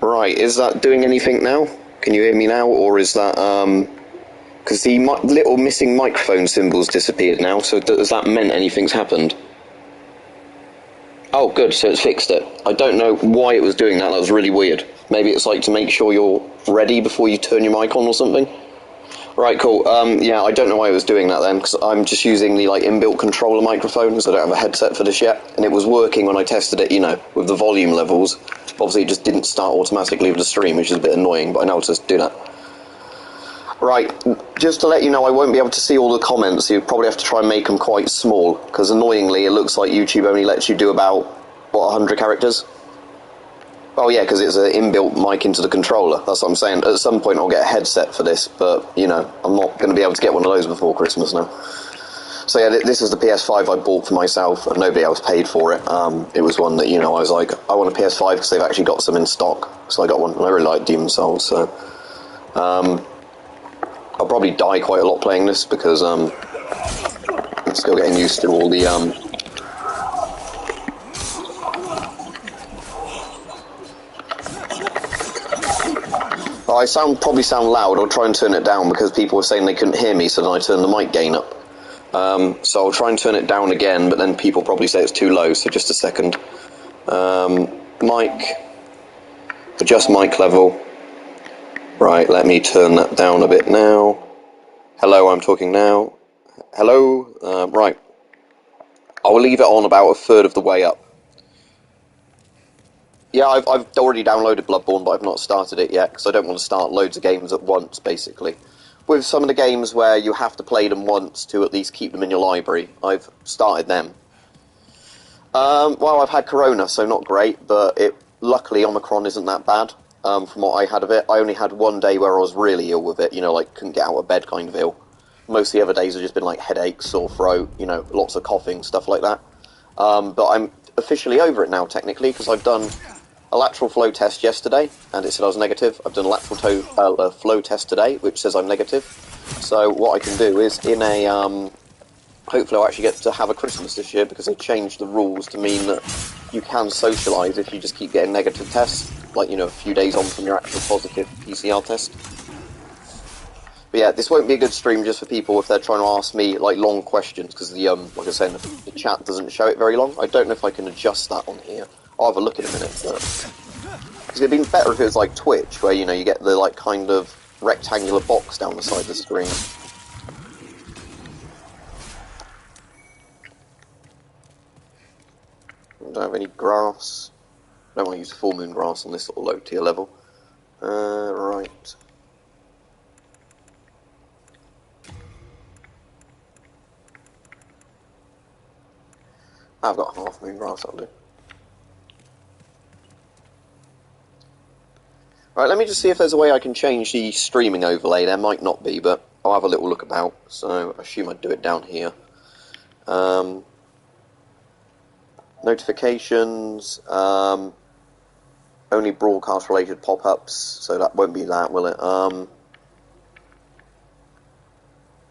Right, is that doing anything now? Can you hear me now, or is that, because the little missing microphone symbol's disappeared now, so does that mean anything's happened? Oh, good, so it's fixed it. I don't know why it was doing that was really weird. Maybe it's like to make sure you're ready before you turn your mic on or something? Right, cool. Yeah, I don't know why it was doing that then, because I'm just using the inbuilt controller microphone, so I don't have a headset for this yet, and it was working when I tested it, with the volume levels. Obviously, it just didn't start automatically with the stream, which is a bit annoying, but I know how to do that. Right, just to let you know, I won't be able to see all the comments, so you probably have to try and make them quite small, because annoyingly, it looks like YouTube only lets you do about, 100 characters? Oh yeah, because it's an inbuilt mic into the controller, that's what I'm saying. At some point I'll get a headset for this, but, I'm not going to be able to get one of those before Christmas now. So yeah, this is the PS5 I bought for myself, and nobody else paid for it. It was one that, I was like, I want a PS5 because they've actually got some in stock, so I got one, and I really like Demon's Souls, so... I'll probably die quite a lot playing this, because, I'm still getting used to all the, I probably sound loud. I'll try and turn it down because people were saying they couldn't hear me, so then I turned the mic gain up. So I'll try and turn it down again, but then people probably say it's too low, so just a second. Mic. Adjust mic level. Right, let me turn that down a bit now. Hello, I'm talking now. Hello? Right. I'll leave it on about a third of the way up. Yeah, I've already downloaded Bloodborne, but I've not started it yet, because I don't want to start loads of games at once, basically. With some of the games where you have to play them once to at least keep them in your library, I've started them. Well, I've had Corona, so not great, but luckily Omicron isn't that bad, from what I had of it. I only had one day where I was really ill with it, couldn't get out of bed kind of ill. Most of the other days have just been headaches, sore throat, lots of coughing, stuff like that. But I'm officially over it now, technically, because I've done a lateral flow test yesterday, and it said I was negative. I've done a lateral flow test today, which says I'm negative. So what I can do is, hopefully I'll actually get to have a Christmas this year, because they changed the rules to mean that you can socialise if you just keep getting negative tests, a few days on from your actual positive PCR test. But yeah, this won't be a good stream just for people if they're trying to ask me, long questions, because like I said, the chat doesn't show it very long. I don't know if I can adjust that on here. I'll have a look in a minute, but... Because it'd been better if it was like Twitch, where, you get the, kind of rectangular box down the side of the screen. I don't have any grass. I don't want to use full moon grass on this sort of low tier level. Right. I've got half moon grass, I'll do. Right, let me just see if there's a way I can change the streaming overlay. There might not be, but I'll have a little look about. So I assume I'd do it down here. Notifications, only broadcast related pop-ups, so that won't be that, will it?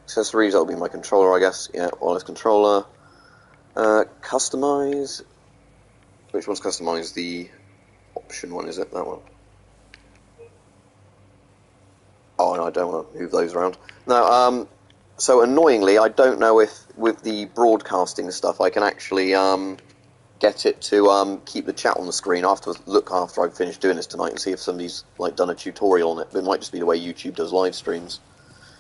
Accessories, that'll be my controller, I guess. Yeah, wireless controller. Customize. Which one's customize? The option one, is it? That one. Oh, no, I don't want to move those around. No, so annoyingly, I don't know if with the broadcasting stuff I can actually get it to keep the chat on the screen. I'll have to look after I've finished doing this tonight and see if somebody's done a tutorial on it. But it might just be the way YouTube does live streams.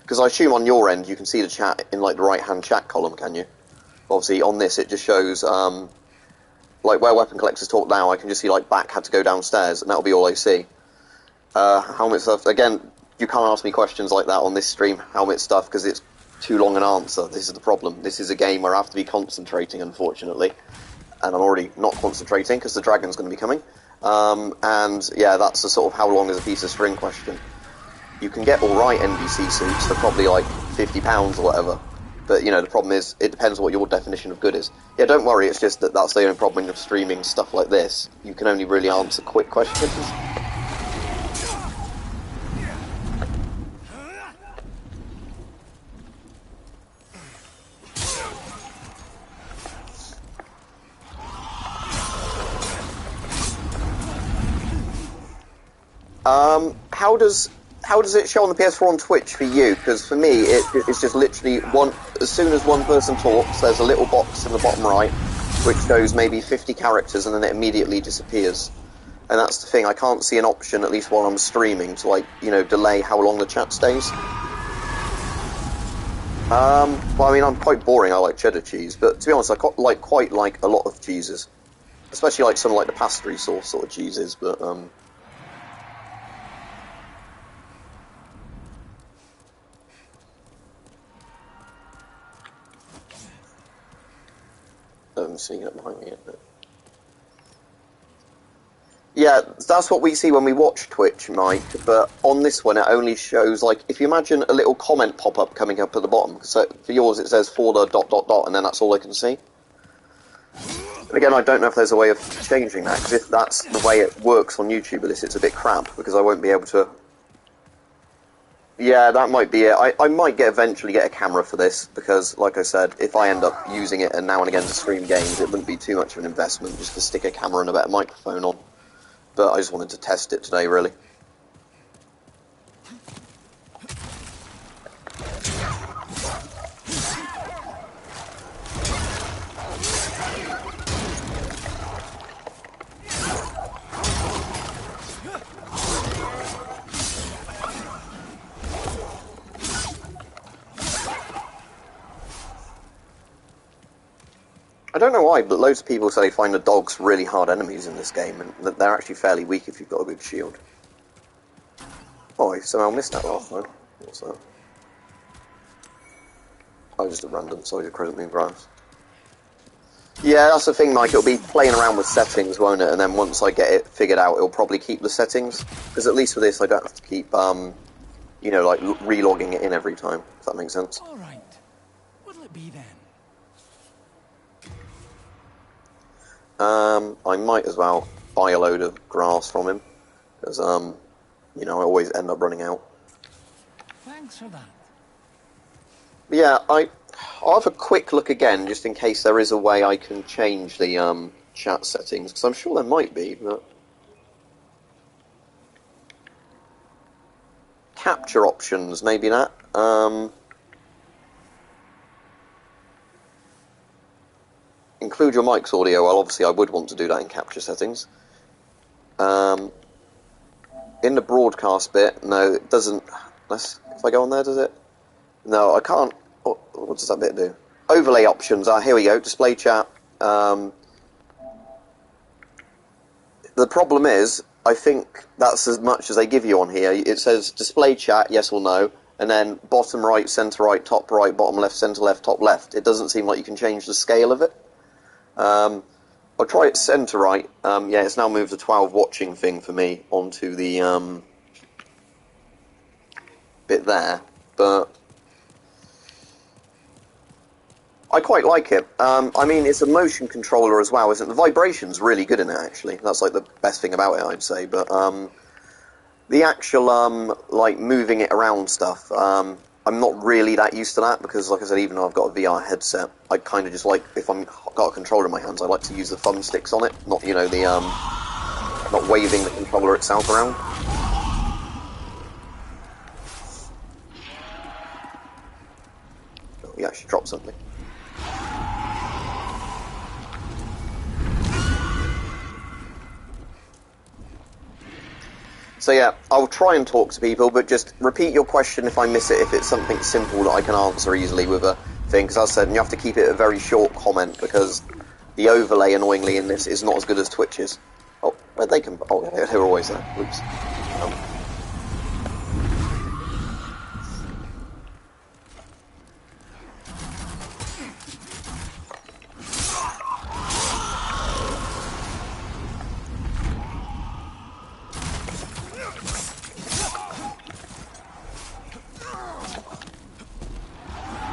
Because I assume on your end you can see the chat in the right-hand chat column, can you? Obviously on this it just shows where Weapon Collectors talk now, I can just see back had to go downstairs, and that'll be all I see. Helmet stuff, again, you can't ask me questions like that on this stream, helmet stuff, because it's too long an answer. This is the problem. This is a game where I have to be concentrating, unfortunately. And I'm already not concentrating, because the dragon's going to be coming. And, yeah, that's the sort of how long is a piece of string question. You can get alright NBC suits for probably, £50 or whatever. But, the problem is, it depends what your definition of good is. Yeah, don't worry, it's just that that's the only problem when you're streaming stuff like this. You can only really answer quick questions. How does it show on the PS4 on Twitch for you? Because for me, it's just literally as soon as one person talks, there's a little box in the bottom right, which shows maybe 50 characters, and then it immediately disappears. And that's the thing, I can't see an option, at least while I'm streaming, to, like, you know, delay how long the chat stays. Well, I mean, I'm quite boring, I like cheddar cheese, but to be honest, I quite like a lot of cheeses. Especially, like, some like the pastry sauce sort of cheeses, but, I'm sneaking up behind me, but... Yeah, that's what we see when we watch Twitch, Mike, but on this one it only shows, like, if you imagine a little comment pop-up coming up at the bottom, so for yours it says for the ... and then that's all I can see. And again, I don't know if there's a way of changing that, because if that's the way it works on YouTube with this, it's a bit crap, because I won't be able to... Yeah, that might be it. I might eventually get a camera for this, because, like I said, if I end up using it and now and again to stream games, it wouldn't be too much of an investment just to stick a camera and a better microphone on. But I just wanted to test it today, really. I don't know why, but loads of people say they find the dogs really hard enemies in this game, and that they're actually fairly weak if you've got a good shield. Oh, I somehow missed that last time. What's that? Oh, just a random size of crescent moon grass. Yeah, that's the thing, Mike. It'll be playing around with settings, won't it? And then once I get it figured out, it'll probably keep the settings. Because at least with this, I don't have to keep, you know, like, re-logging it in every time, if that makes sense. All right. What'll it be then? I might as well buy a load of grass from him, because, you know, I always end up running out. Thanks for that. But yeah, I'll have a quick look again, just in case there is a way I can change the, chat settings, because I'm sure there might be, but... Capture options, maybe that. Include your mic's audio. Well, obviously I would want to do that in capture settings. In the broadcast bit, no, it doesn't. If I go on there, does it? No, I can't. What does that bit do? Overlay options. Here we go. Display chat. The problem is, I think that's as much as they give you on here. It says display chat, yes or no, and then bottom right, centre right, top right, bottom left, centre left, top left. It doesn't seem like you can change the scale of it. I'll try it centre right. Yeah, it's now moved the 12 watching thing for me onto the bit there, but I quite like it. I mean, it's a motion controller as well, isn't it? The vibration's really good in it, actually. That's, like, the best thing about it, I'd say. But the actual, like, moving it around stuff, I'm not really that used to that, because, like I said, even though I've got a VR headset, I kind of just like, if I've got a controller in my hands, I like to use the thumbsticks on it, not, you know, the, not waving the controller itself around. Oh, he actually dropped something. So yeah, I'll try and talk to people, but just repeat your question if I miss it, if it's something simple that I can answer easily with a thing, because as I said, you have to keep it a very short comment, because the overlay, annoyingly, in this is not as good as Twitch's. Oh, where they can... Oh, they're always there. Oops.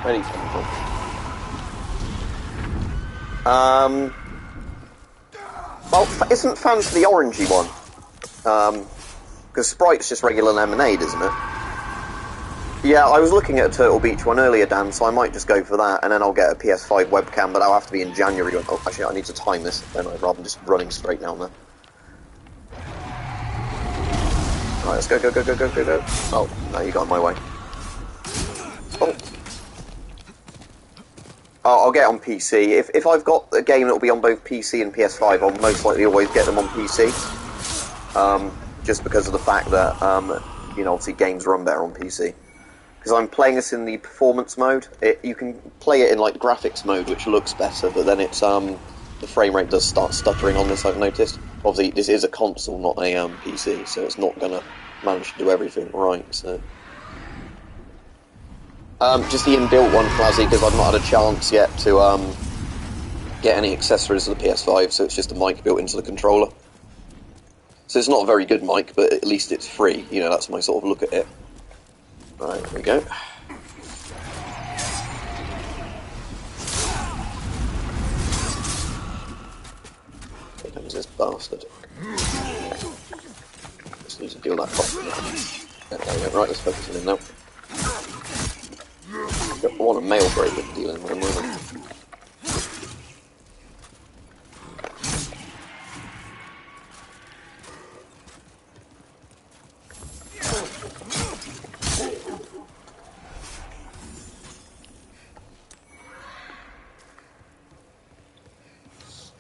Where are you coming from? Well, isn't Fancy the orangey one? Because Sprite's just regular lemonade, isn't it? Yeah, I was looking at a Turtle Beach one earlier, Dan, so I might just go for that, and then I'll get a PS5 webcam, but that'll have to be in January. Oh, actually, I need to time this, then rather than just running straight down there. Right, let's go, go, go, go, go, go, go. Oh, no, you got in my way. Oh. I'll get it on PC. If I've got a game that will be on both PC and PS5, I'll most likely always get them on PC. Just because of the fact that, you know, obviously games run better on PC. Because I'm playing this in the performance mode. You can play it in, like, graphics mode, which looks better, but then it's, the frame rate does start stuttering on this, I've noticed. Obviously, this is a console, not a, PC, so it's not gonna manage to do everything right, so... just the inbuilt one, Flazzy, because I've not had a chance yet to, get any accessories to the PS5, so it's just a mic built into the controller. So it's not a very good mic, but at least it's free, you know, that's my sort of look at it. Right, here we go. Here comes this bastard. Just need to deal that properly. There we go. Right, let's focus on him now. I want a mail breaker dealing with him, really.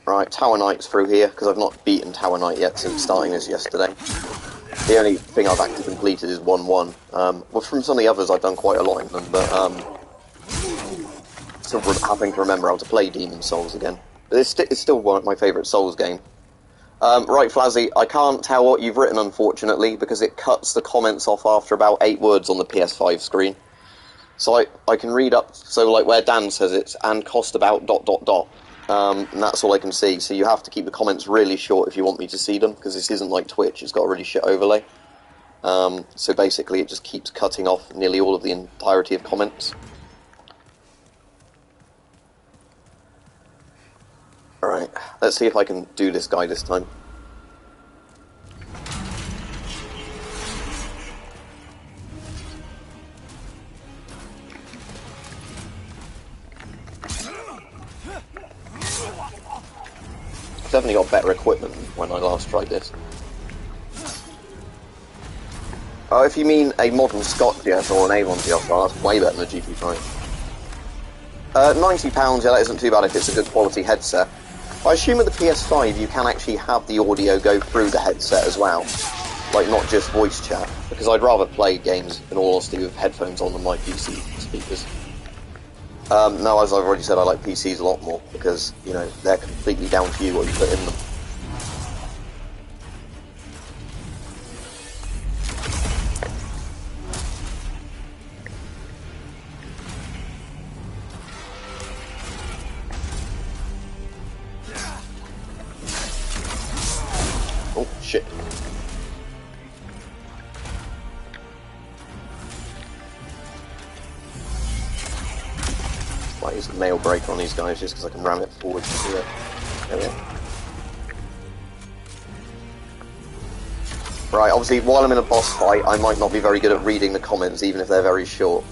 Right, Tower Knight's through here, because I've not beaten Tower Knight yet since starting this yesterday. The only thing I've actually completed is 1-1. Well, from some of the others I've done quite a lot in them, but still having to remember how to play Demon Souls again. But it's still one of my favourite Souls game. Right, Flazzy, I can't tell what you've written, unfortunately, because it cuts the comments off after about 8 words on the PS5 screen. So I can read up, so like where Dan says it's, and cost about ... and that's all I can see, so you have to keep the comments really short if you want me to see them, because this isn't like Twitch, it's got a really shit overlay. So basically it just keeps cutting off nearly all of the entirety of comments. Alright, let's see if I can do this guy this time. Definitely got better equipment than when I last tried this. Oh, if you mean a modern Scott GS or an Avon GS, that's way better than a GP5. £90, yeah, that isn't too bad if it's a good quality headset. I assume with the PS5 you can actually have the audio go through the headset as well. Like, not just voice chat. Because I'd rather play games, in all honesty, with headphones on than my PC speakers. No, as I've already said, I like PCs a lot more, because, you know, they're completely down to you what you put in them. Oh, shit. Might use the mail breaker on these guys just because I can ram it forward to do it. There we go. Right, obviously, while I'm in a boss fight, I might not be very good at reading the comments, even if they're very short.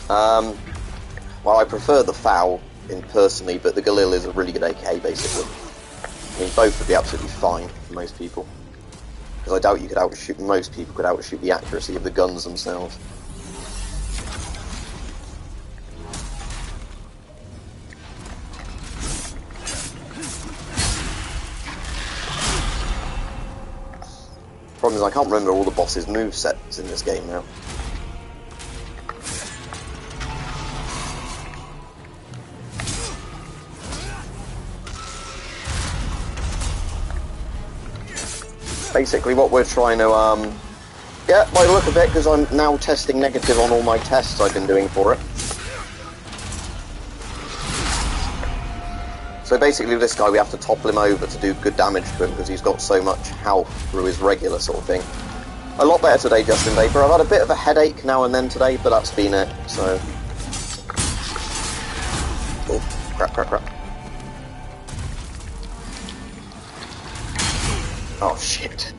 Well, I prefer the FAL personally, but the Galil is a really good AK, basically. I mean, both would be absolutely fine for most people. Because I doubt you could outshoot, most people could outshoot the accuracy of the guns themselves. Problem is, I can't remember all the bosses' movesets in this game now. Basically, what we're trying to, yeah, by the look of it, because I'm now testing negative on all my tests I've been doing for it. So basically with this guy we have to topple him over to do good damage to him because he's got so much health through his regular sort of thing. A lot better today, Justin Vapor. I've had a bit of a headache now and then today, but that's been it, so... Oh, crap, crap, crap. Oh, shit.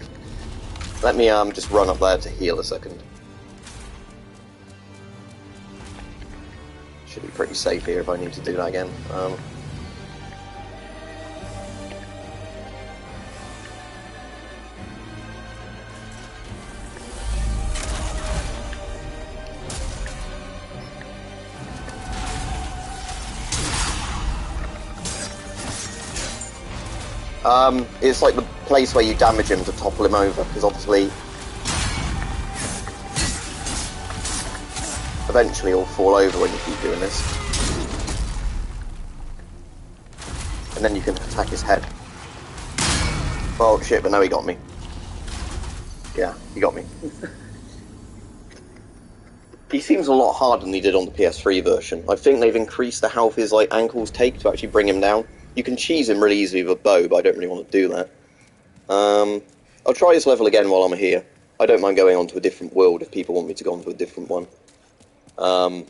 Let me just run up there to heal a second. Should be pretty safe here if I need to do that again. It's like the place where you damage him to topple him over, because obviously eventually he'll fall over when you keep doing this. And then you can attack his head. Oh shit, but no, he got me. Yeah, he got me. He seems a lot harder than he did on the PS3 version. I think they've increased the health his like ankles take to actually bring him down. You can cheese him really easily with a bow, but I don't really want to do that. I'll try this level again while I'm here. I don't mind going on to a different world if people want me to go on to a different one. But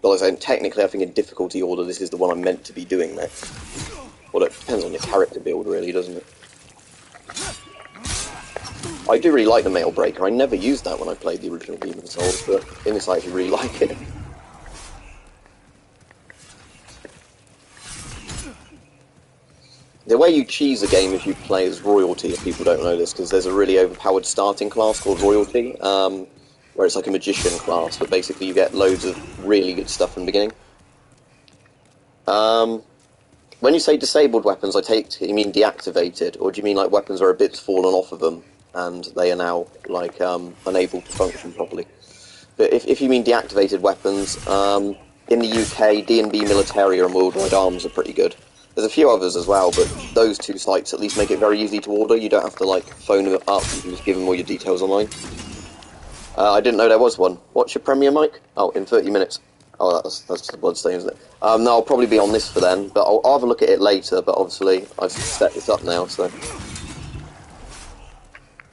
like I say, technically I think in difficulty order this is the one I'm meant to be doing next. Well, it depends on your character build really, doesn't it? I do really like the Mail Breaker. I never used that when I played the original Demon's Souls, but in this I actually really like it. The way you cheese a game if you play as Royalty, if people don't know this, because there's a really overpowered starting class called Royalty, where it's like a magician class, but basically you get loads of really good stuff from the beginning. When you say disabled weapons, I take it you mean deactivated, or do you mean like weapons where a bit's fallen off of them and they are now like unable to function properly? But if you mean deactivated weapons, in the UK, D&B Militaria and Worldwide Arms are pretty good. There's a few others as well, but those two sites at least make it very easy to order. You don't have to like phone them up, you can just give them all your details online. I didn't know there was one. What's your premiere, Mike? Oh, in 30 minutes. Oh, that's just a bloodstain, isn't it? No, I'll probably be on this for then, but I'll have a look at it later, but obviously I've set this up now, so...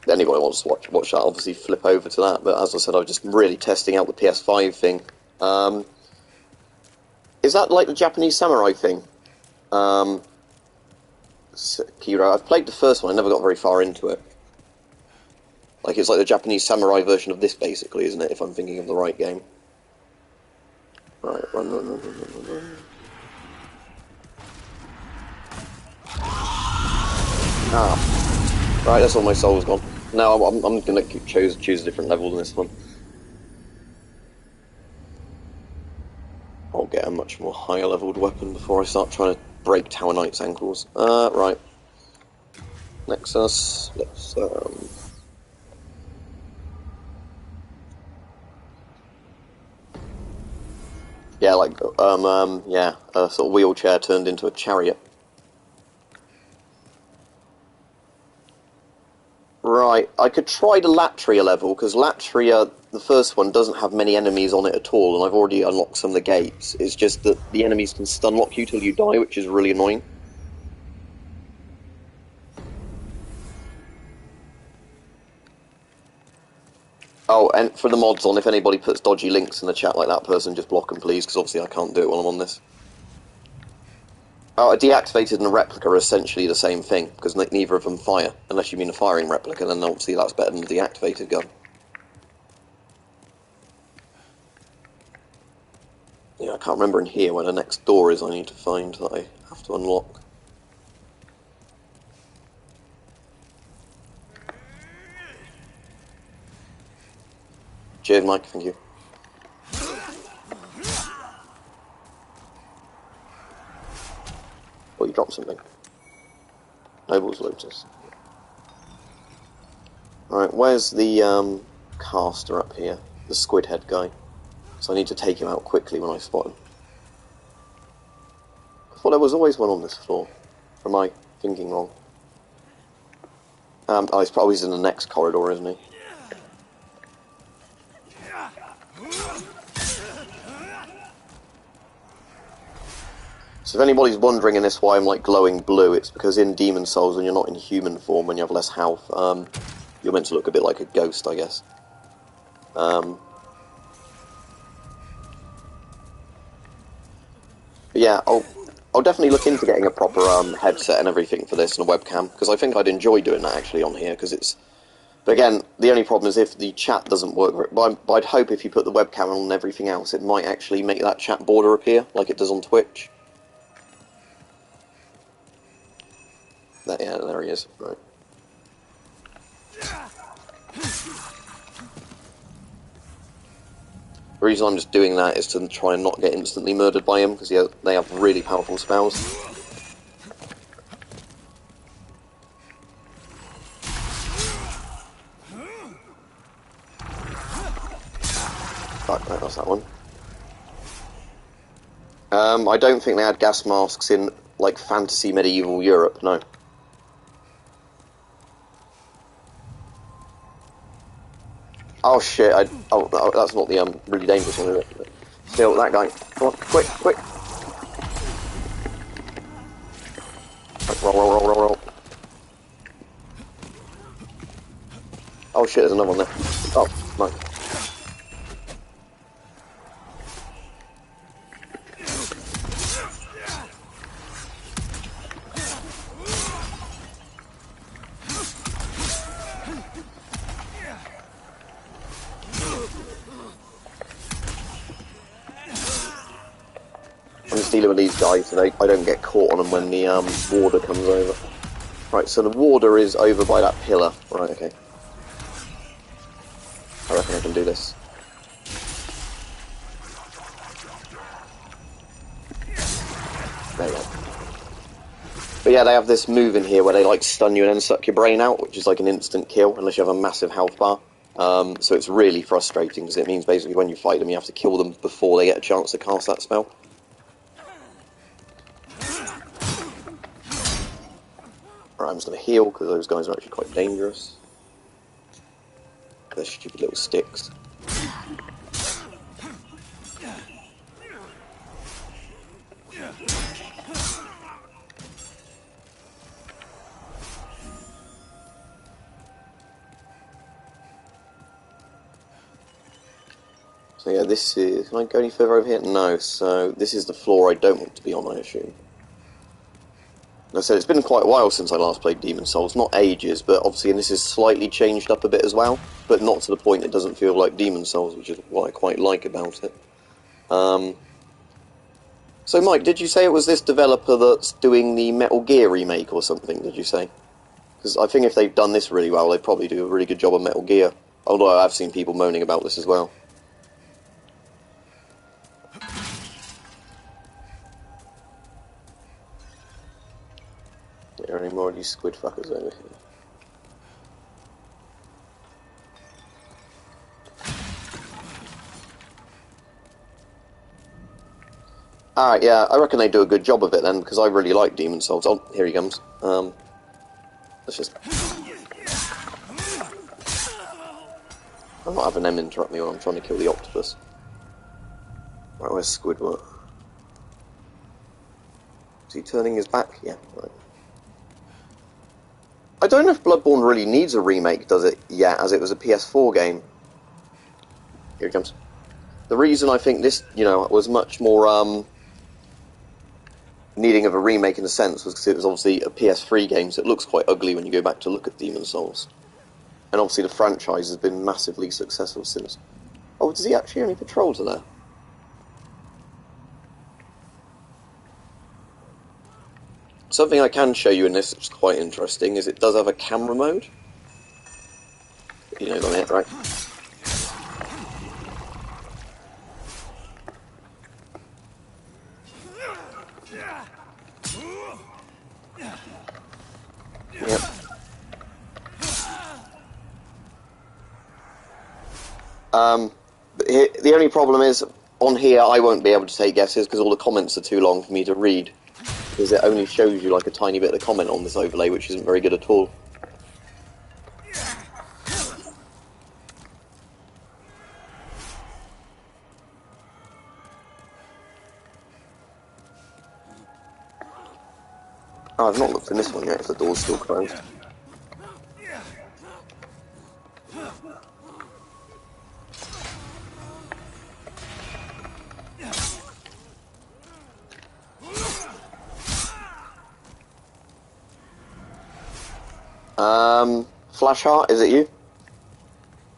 If anybody wants to watch that, obviously flip over to that, but as I said, I'm just really testing out the PS5 thing. Is that like the Japanese samurai thing? Kiro, I've played the first one, I never got very far into it. Like, it's like the Japanese samurai version of this, basically, isn't it, if I'm thinking of the right game. Right, run. Ah. Right, that's all my soul's gone. No, I'm gonna choose a different level than this one. I'll get a much more higher leveled weapon before I start trying to break Tower Knight's ankles. Right. Nexus, let's, yeah, like, yeah, a sort of wheelchair turned into a chariot. Right, I could try the Latria level, because Latria, the first one, doesn't have many enemies on it at all, and I've already unlocked some of the gates. It's just that the enemies can stun-lock you till you die, which is really annoying. Oh, and for the mods on, if anybody puts dodgy links in the chat like that person, just block them, please, because obviously I can't do it while I'm on this. Oh, a deactivated and a replica are essentially the same thing, because neither of them fire. Unless you mean a firing replica, then obviously that's better than a deactivated gun. Yeah, I can't remember in here where the next door is I need to find that I have to unlock. Cheers, Mike, thank you. Oh, you dropped something. Noble's Lotus. Right, where's the caster up here? The squid head guy. So I need to take him out quickly when I spot him. I thought there was always one on this floor. Or am I thinking wrong? Oh, he's probably in the next corridor, isn't he? So if anybody's wondering in this why I'm like glowing blue, it's because in Demon's Souls, when you're not in human form, when you have less health, you're meant to look a bit like a ghost, I guess. But yeah, I'll definitely look into getting a proper headset and everything for this and a webcam, because I think I'd enjoy doing that actually on here, because it's... But again, the only problem is if the chat doesn't work, but I'd hope if you put the webcam on and everything else, it might actually make that chat border appear, like it does on Twitch. Yeah, there he is. Right. The reason I'm just doing that is to try and not get instantly murdered by him, because they have really powerful spells. Right, that's that one. I don't think they had gas masks in, like, fantasy medieval Europe, no. Oh shit, oh, that's not the, really dangerous one, is it? Still, that guy. Come on, quick, quick! Right, roll. Oh shit, there's another one there. Oh, no. I'm just dealing with these guys so I don't get caught on them when the warder comes over. Right, so the warder is over by that pillar. Right, okay. I reckon I can do this. There you go. But yeah, they have this move in here where they like stun you and then suck your brain out, which is like an instant kill unless you have a massive health bar. So it's really frustrating because it means basically when you fight them you have to kill them before they get a chance to cast that spell. Right, I'm just going to heal because those guys are actually quite dangerous. They're stupid little sticks. So yeah, this is... Can I go any further over here? No, so this is the floor I don't want to be on, I assume. Like I said, it's been quite a while since I last played Demon's Souls. Not ages, but obviously and this is slightly changed up a bit as well. But not to the point it doesn't feel like Demon's Souls, which is what I quite like about it. So Mike, did you say it was this developer that's doing the Metal Gear remake or something, did you say? Because I think if they've done this really well, they'd probably do a really good job on Metal Gear. Although I've seen people moaning about this as well. Are there any more of these squid fuckers over here? Alright, yeah, I reckon they do a good job of it then, because I really like Demon's Souls. Oh, here he comes. Let's just... I'm not having them interrupt me when I'm trying to kill the octopus. Right, where's Squidward? Is he turning his back? Yeah, right. I don't know if Bloodborne really needs a remake, does it, yet, as it was a PS4 game. Here he comes. The reason I think this, you know, was much more, needing of a remake in a sense was because it was obviously a PS3 game, so it looks quite ugly when you go back to look at Demon's Souls. And obviously the franchise has been massively successful since. Oh, does he actually only patrol to there? Something I can show you in this, which is quite interesting, is it does have a camera mode. You know on it, right? Yep. The only problem is, on here I won't be able to take guesses because all the comments are too long for me to read. Because it only shows you like a tiny bit of the comment on this overlay, which isn't very good at all. Oh, I've not looked in this one yet if the door's still closed. Flashheart, is it you?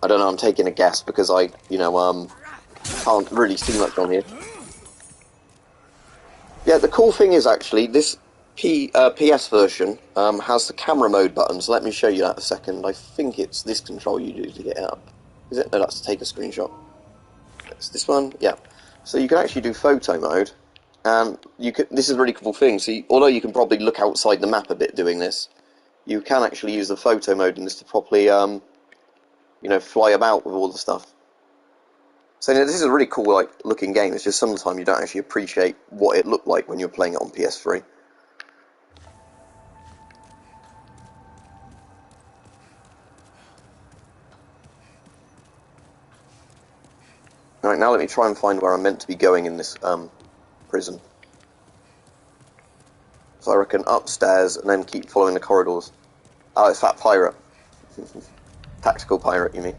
I don't know, I'm taking a guess because I, you know, can't really see much on here. Yeah, the cool thing is actually, this PS version has the camera mode button, so let me show you that a second. I think it's this control you do to get it up. Is it? No, that's to take a screenshot. It's this one? Yeah. So you can actually do photo mode, and you could, this is a really cool thing. So although you can probably look outside the map a bit doing this, you can actually use the photo mode in this to properly, you know, fly about with all the stuff. So this is a really cool, like, looking game. It's just sometimes you don't actually appreciate what it looked like when you're playing it on PS3. Right, now let me try and find where I'm meant to be going in this prison. So I reckon upstairs and then keep following the corridors. Oh, it's that pirate. Tactical pirate, you mean?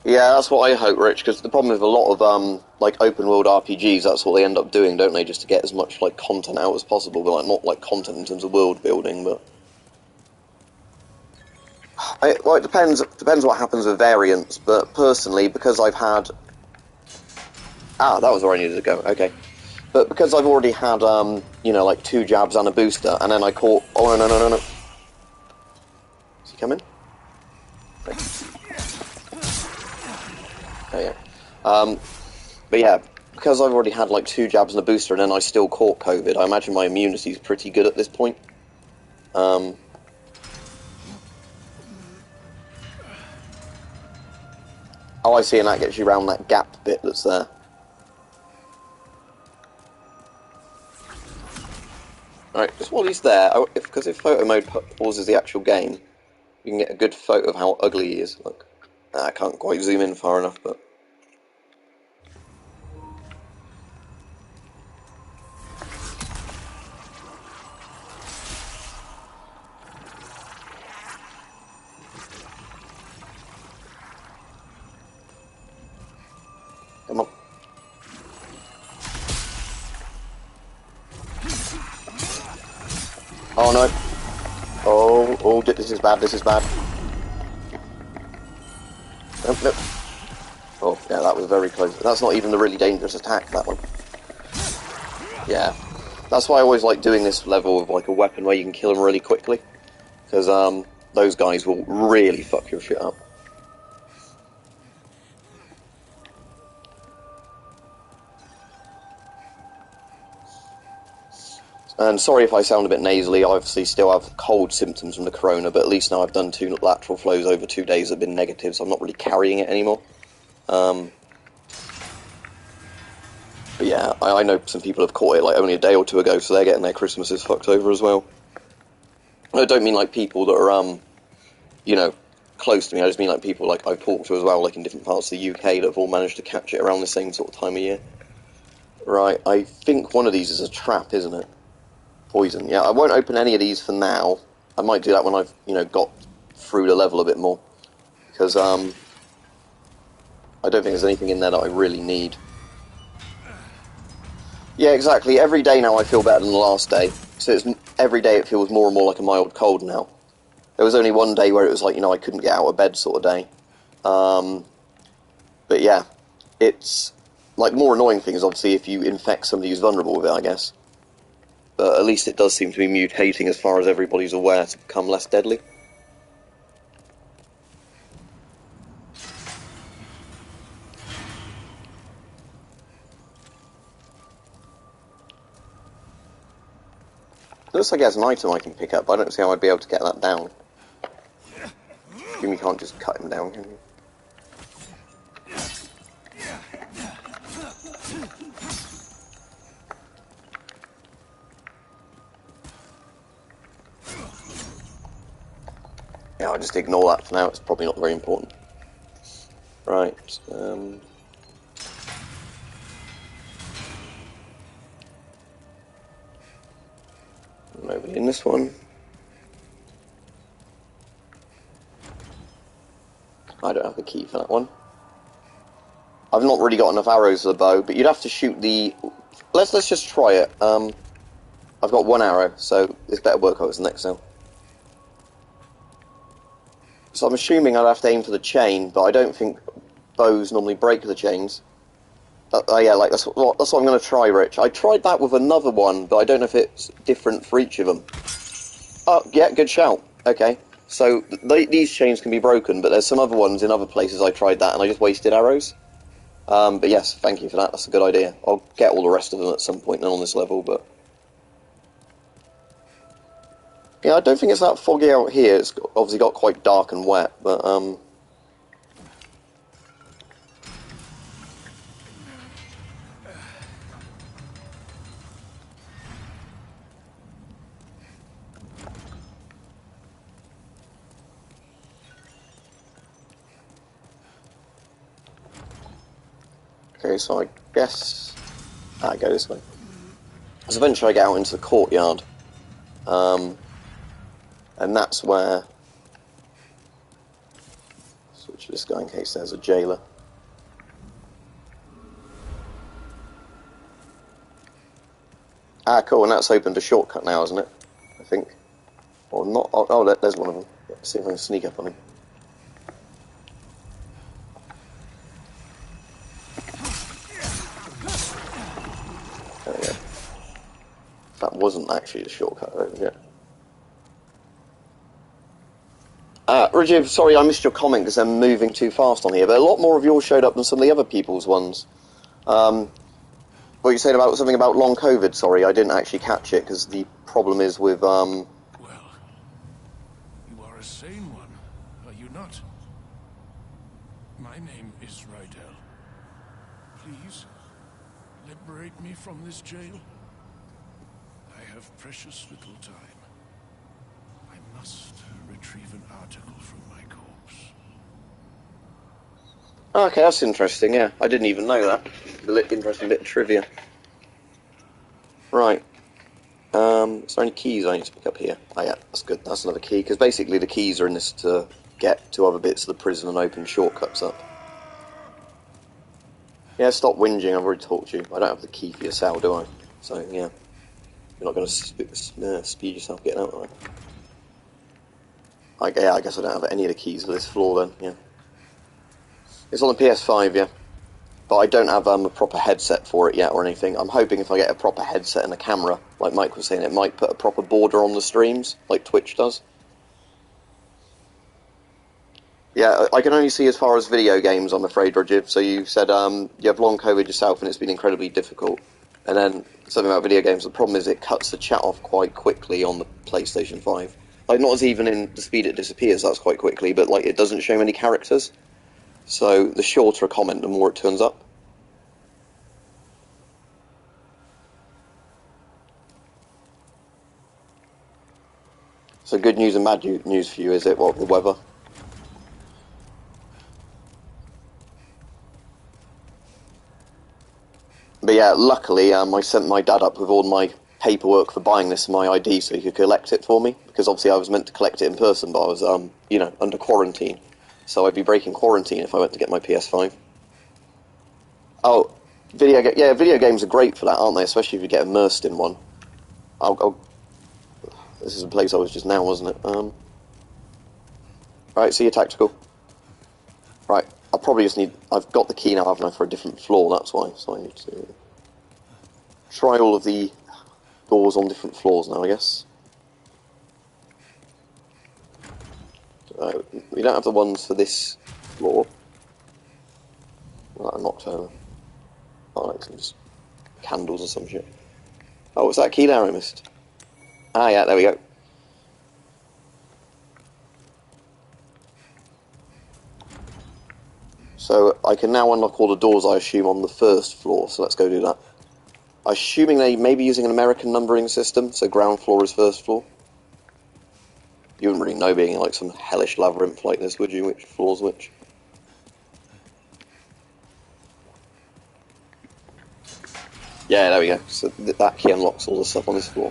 Yeah, that's what I hope, Rich, because the problem with a lot of, like, open-world RPGs, that's what they end up doing, don't they? Just to get as much, like, content out as possible, but, like, not, like, content in terms of world building, but... Well, it depends what happens with variants, but personally, because I've had... Ah, that was where I needed to go, okay. But because I've already had, you know, like, 2 jabs and a booster, and then I caught... Oh, no. Is he coming? Oh, yeah. But yeah, because I've already had like 2 jabs and a booster and then I still caught COVID, I imagine my immunity is pretty good at this point. Oh, I see, and that gets you around that gap bit that's there. Alright, just while he's there, because if photo mode pauses the actual game, you can get a good photo of how ugly he is. Look, I can't quite zoom in far enough, but... Come on. Oh no. Oh, this is bad, Nope. Oh, yeah, that was very close. That's not even the really dangerous attack, that one. Yeah. That's why I always like doing this level of, like, a weapon where you can kill them really quickly. Because, those guys will really fuck your shit up. And sorry if I sound a bit nasally, I obviously still have cold symptoms from the corona, but at least now I've done 2 lateral flows over 2 days that have been negative, so I'm not really carrying it anymore. But yeah, I know some people have caught it like only a day or 2 ago, so they're getting their Christmases fucked over as well. I don't mean like people that are, you know, close to me, I just mean like people like I've talked to as well, like in different parts of the UK that have all managed to catch it around the same sort of time of year. Right, I think one of these is a trap, isn't it? Poison. Yeah, I won't open any of these for now. I might do that when I've, you know, got through the level a bit more. Because, I don't think there's anything in there that I really need. Yeah, exactly. Every day now I feel better than the last day. So every day it feels more and more like a mild cold now. There was only one day where it was like, you know, I couldn't get out of bed sort of day. But yeah, it's... Like, the more annoying thing is obviously if you infect somebody who's vulnerable with it, I guess. But at least it does seem to be mutating as far as everybody's aware to become less deadly. Looks like it has an item I can pick up, but I don't see how I'd be able to get that down. You can't just cut him down, can you? Yeah, I'll just ignore that for now, it's probably not very important. Right, nobody in this one. I don't have the key for that one. I've not really got enough arrows for the bow, but you'd have to shoot the... Let's just try it. I've got 1 arrow, so this better work out as the next cell. So I'm assuming I'd have to aim for the chain, but I don't think bows normally break the chains. Yeah, like that's what I'm going to try, Rich. I tried that with another one, but I don't know if it's different for each of them. Oh, yeah, good shout. Okay, so these chains can be broken, but there's some other ones in other places I tried that, and I just wasted arrows. But yes, thank you for that. That's a good idea. I'll get all the rest of them at some point on this level, but... Yeah, I don't think it's that foggy out here. It's obviously got quite dark and wet, but okay, so I guess I go this way. So eventually I get out into the courtyard, and that's where. Switch this guy in case there's a jailer. Ah, cool, and that's opened a shortcut now, isn't it? I think. Or not. Oh, there's one of them. Let's see if I can sneak up on him. There we go. That wasn't actually the shortcut over here. Rajiv, sorry I missed your comment because I'm moving too fast on here, but a lot more of yours showed up than some of the other people's ones. What you saying about something about long COVID? Sorry, I didn't actually catch it because the problem is with Well, you are a sane one, are you not? My name is Rydell. Please, liberate me from this jail. I have precious little time. I must retrieve an article from my corpse. Okay, that's interesting. Yeah, I didn't even know that. Interesting bit of trivia. Right. Is there any keys I need to pick up here? Oh yeah, that's good. That's another key, because basically the keys are in this to get to other bits of the prison and open shortcuts up. Yeah, stop whinging, I've already talked to you. I don't have the key for your cell, do I? So, yeah. You're not going to speed yourself getting out of there. Yeah, I guess I don't have any of the keys for this floor then, yeah. It's on the PS5, yeah. But I don't have a proper headset for it yet or anything. I'm hoping if I get a proper headset and a camera, like Mike was saying, it might put a proper border on the streams, like Twitch does. Yeah, I can only see as far as video games, I'm afraid, Rajiv. So you said you have long COVID yourself and it's been incredibly difficult. And then something about video games, the problem is it cuts the chat off quite quickly on the PlayStation 5. Like, not as even in the speed it disappears, that's quite quickly, but like it doesn't show many characters. So the shorter a comment, the more it turns up. So good news and bad news for you, is it? What, the weather? But yeah, luckily I sent my dad up with all my paperwork for buying this and my ID so he could collect it for me. Because obviously I was meant to collect it in person, but I was, under quarantine. So I'd be breaking quarantine if I went to get my PS5. Oh, video games are great for that, aren't they? Especially if you get immersed in one. This is the place I was just now, wasn't it? Right, see you, tactical. Right, I probably just need... I've got the key now, haven't I, for a different floor, that's why. So I need to try all of the doors on different floors now, I guess. We don't have the ones for this floor. Well, nocturnal. Oh, like some just candles or some shit. Oh, what's that key there I missed? Ah, yeah, there we go. So I can now unlock all the doors, I assume, on the first floor, so let's go do that. Assuming they may be using an American numbering system, so ground floor is first floor. You wouldn't really know being like some hellish labyrinth like this, would you? Which floor's which? Yeah, there we go. So that key unlocks all the stuff on this floor.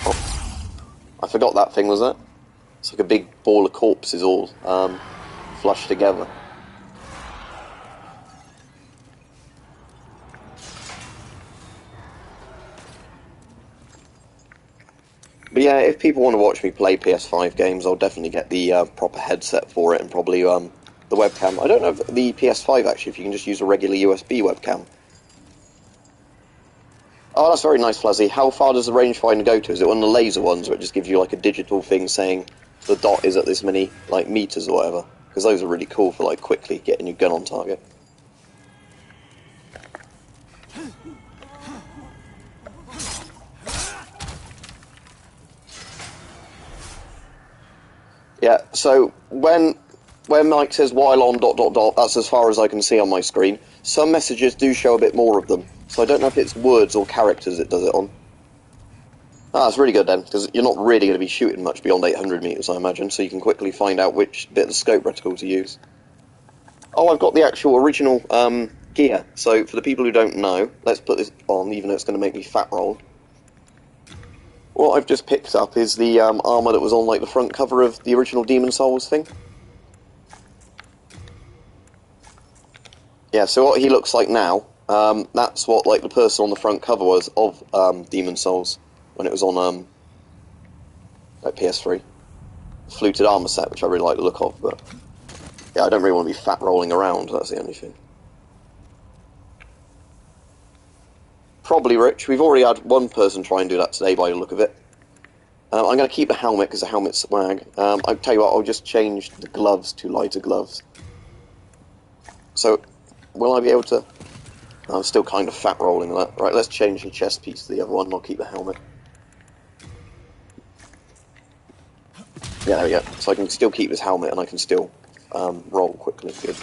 Oh, I forgot that thing, was that? It's like a big ball of corpses all flushed together. But yeah, if people want to watch me play PS5 games, I'll definitely get the proper headset for it and probably the webcam. I don't know if the PS5 actually, if you can just use a regular USB webcam. Oh, that's very nice, Flazzy. How far does the rangefinder go to? Is it one of the laser ones where it just gives you like a digital thing saying the dot is at this many like meters or whatever? Because those are really cool for like quickly getting your gun on target. Yeah, so when Mike says while on ... that's as far as I can see on my screen. Some messages do show a bit more of them, so I don't know if it's words or characters it does it on. Ah, that's really good then, because you're not really going to be shooting much beyond 800 metres, I imagine, so you can quickly find out which bit of the scope reticle to use. Oh, I've got the actual original gear, so for the people who don't know, let's put this on, even though it's going to make me fat roll. What I've just picked up is the armour that was on like the front cover of the original Demon Souls thing. Yeah, so what he looks like now, that's what like the person on the front cover was of Demon Souls when it was on like PS3. Fluted armour set, which I really like the look of, but yeah, I don't really want to be fat rolling around, that's the only thing. Probably Rich, we've already had one person try and do that today by the look of it. I'm going to keep the helmet because the helmet's swag. I'll tell you what, I'll just change the gloves to lighter gloves. So, will I be able to... I'm still kind of fat rolling that. Right, let's change the chest piece to the other one and I'll keep the helmet. Yeah, there we go. So I can still keep this helmet and I can still roll quickly. Good.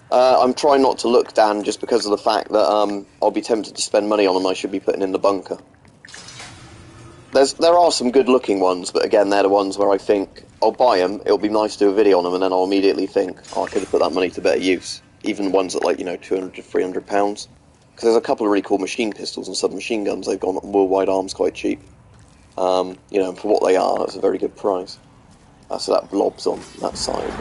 I'm trying not to look, Dan, just because of the fact that I'll be tempted to spend money on them I should be putting in the bunker. There are some good-looking ones, but again, they're the ones where I think, I'll buy them, it'll be nice to do a video on them, and then I'll immediately think, oh, I could have put that money to better use. Even ones at, like, you know, £200 to £300. Because there's a couple of really cool machine pistols and submachine guns, they've gone on worldwide arms quite cheap. You know, for what they are, that's a very good price. So that blob's on that side.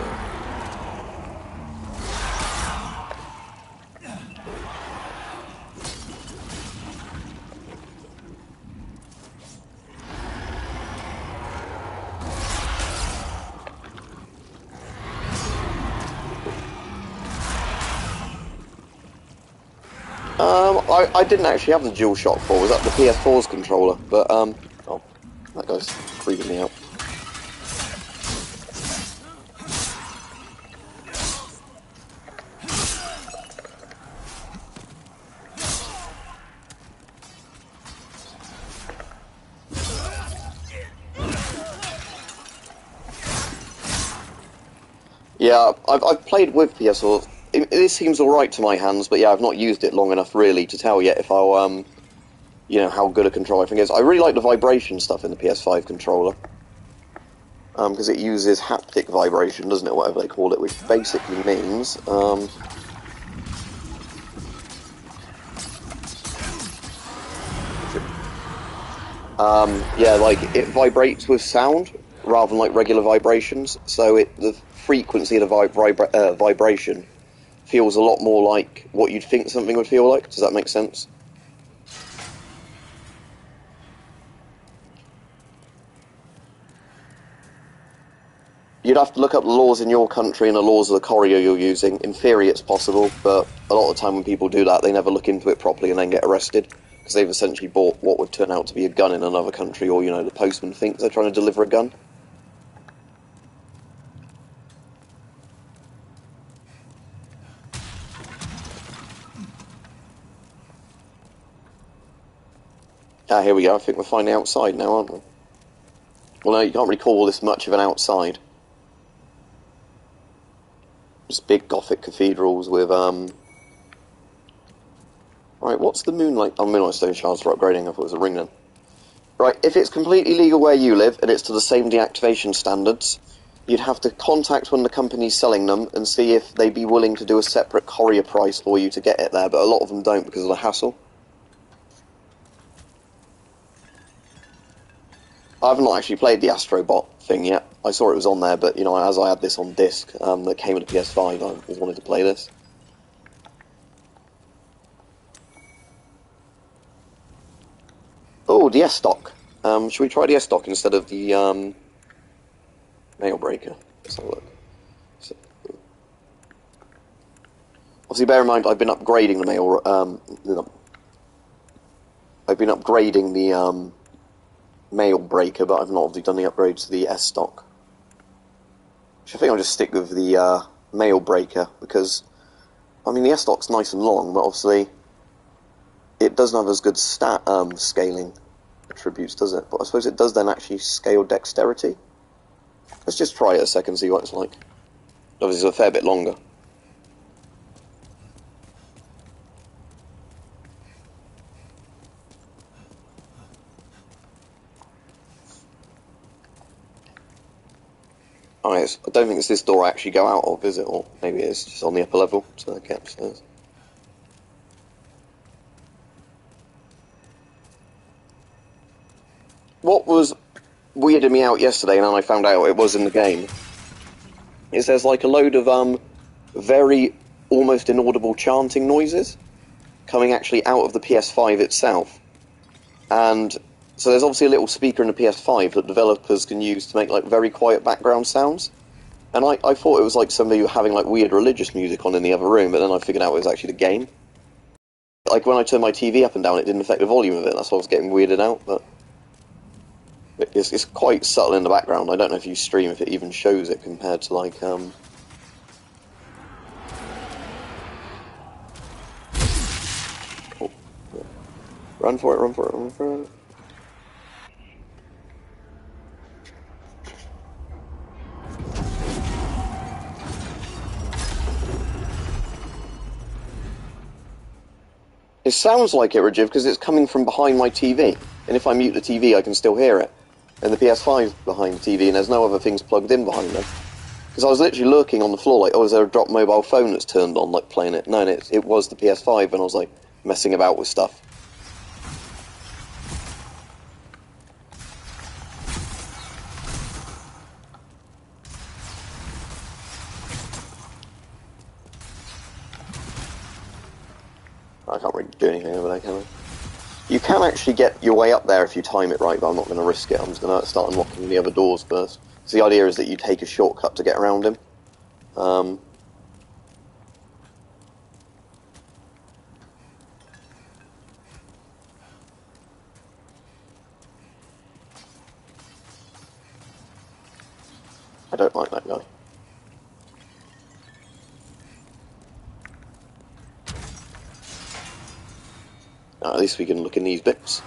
I didn't actually have the DualShock 4, was that the PS4's controller, but, oh, that guy's creeping me out. Yeah, I've played with PS4. It seems alright to my hands, but yeah, I've not used it long enough really to tell yet if I'll, you know, how good a controller I think is. I really like the vibration stuff in the PS5 controller. Because it uses haptic vibration, doesn't it, whatever they call it, which basically means, yeah, like, it vibrates with sound, rather than, like, regular vibrations, so the frequency of the vibration feels a lot more like what you'd think something would feel like. Does that make sense? You'd have to look up the laws in your country and the laws of the courier you're using. In theory, it's possible, but a lot of the time when people do that, they never look into it properly and then get arrested, because they've essentially bought what would turn out to be a gun in another country, or, you know, the postman thinks they're trying to deliver a gun. Ah, here we go. I think we're finally outside now, aren't we? Well, no, you can't really call this much of an outside. Just big Gothic cathedrals with, Right, what's the moonlight... Oh, moonlight stone shards for upgrading. I thought it was a ring then. Right, if it's completely legal where you live, and it's to the same deactivation standards, you'd have to contact one of the companies selling them and see if they'd be willing to do a separate courier price for you to get it there, but a lot of them don't because of the hassle. I haven't actually played the Astrobot thing yet. I saw it was on there, but, you know, as I had this on disc that came with the PS5, I always wanted to play this. Oh, the S-Stock. Should we try the S-Stock instead of the Nail Breaker? Let's have a look. So, obviously, bear in mind, I've been upgrading the I've been upgrading the Mail Breaker, but I've not obviously done the upgrade to the S-Stock. Which I think I'll just stick with the Mail Breaker, because, I mean, the S-Stock's nice and long, but obviously it doesn't have as good stat scaling attributes, does it? But I suppose it does then actually scale dexterity. Let's just try it a second, see what it's like. Obviously, it's a fair bit longer. I don't think it's this door I actually go out of, is it? Or maybe it's just on the upper level, so I get upstairs. What was weirded me out yesterday, and then I found out it was in the game, is there's like a load of very almost inaudible chanting noises coming actually out of the PS5 itself. And so there's obviously a little speaker in the PS5 that developers can use to make like very quiet background sounds. And I thought it was like somebody having like weird religious music on in the other room, but then I figured out it was actually the game. Like when I turned my TV up and down, it didn't affect the volume of it. That's why I was getting weirded out. But it's quite subtle in the background. I don't know if you stream if it even shows it compared to like Oh, yeah. Run for it! Run for it! Run for it! It sounds like it, Rajiv, because it's coming from behind my TV. And if I mute the TV, I can still hear it. And the PS5's behind the TV, and there's no other things plugged in behind them. Because I was literally lurking on the floor, like, oh, is there a drop mobile phone that's turned on, like, playing it? No, and it was the PS5, and I was, like, messing about with stuff. I can't really do anything over there, can I? You can actually get your way up there if you time it right, but I'm not going to risk it. I'm just going to start unlocking the other doors first. So the idea is that you take a shortcut to get around him. I don't like that guy. At least we can look in these bits.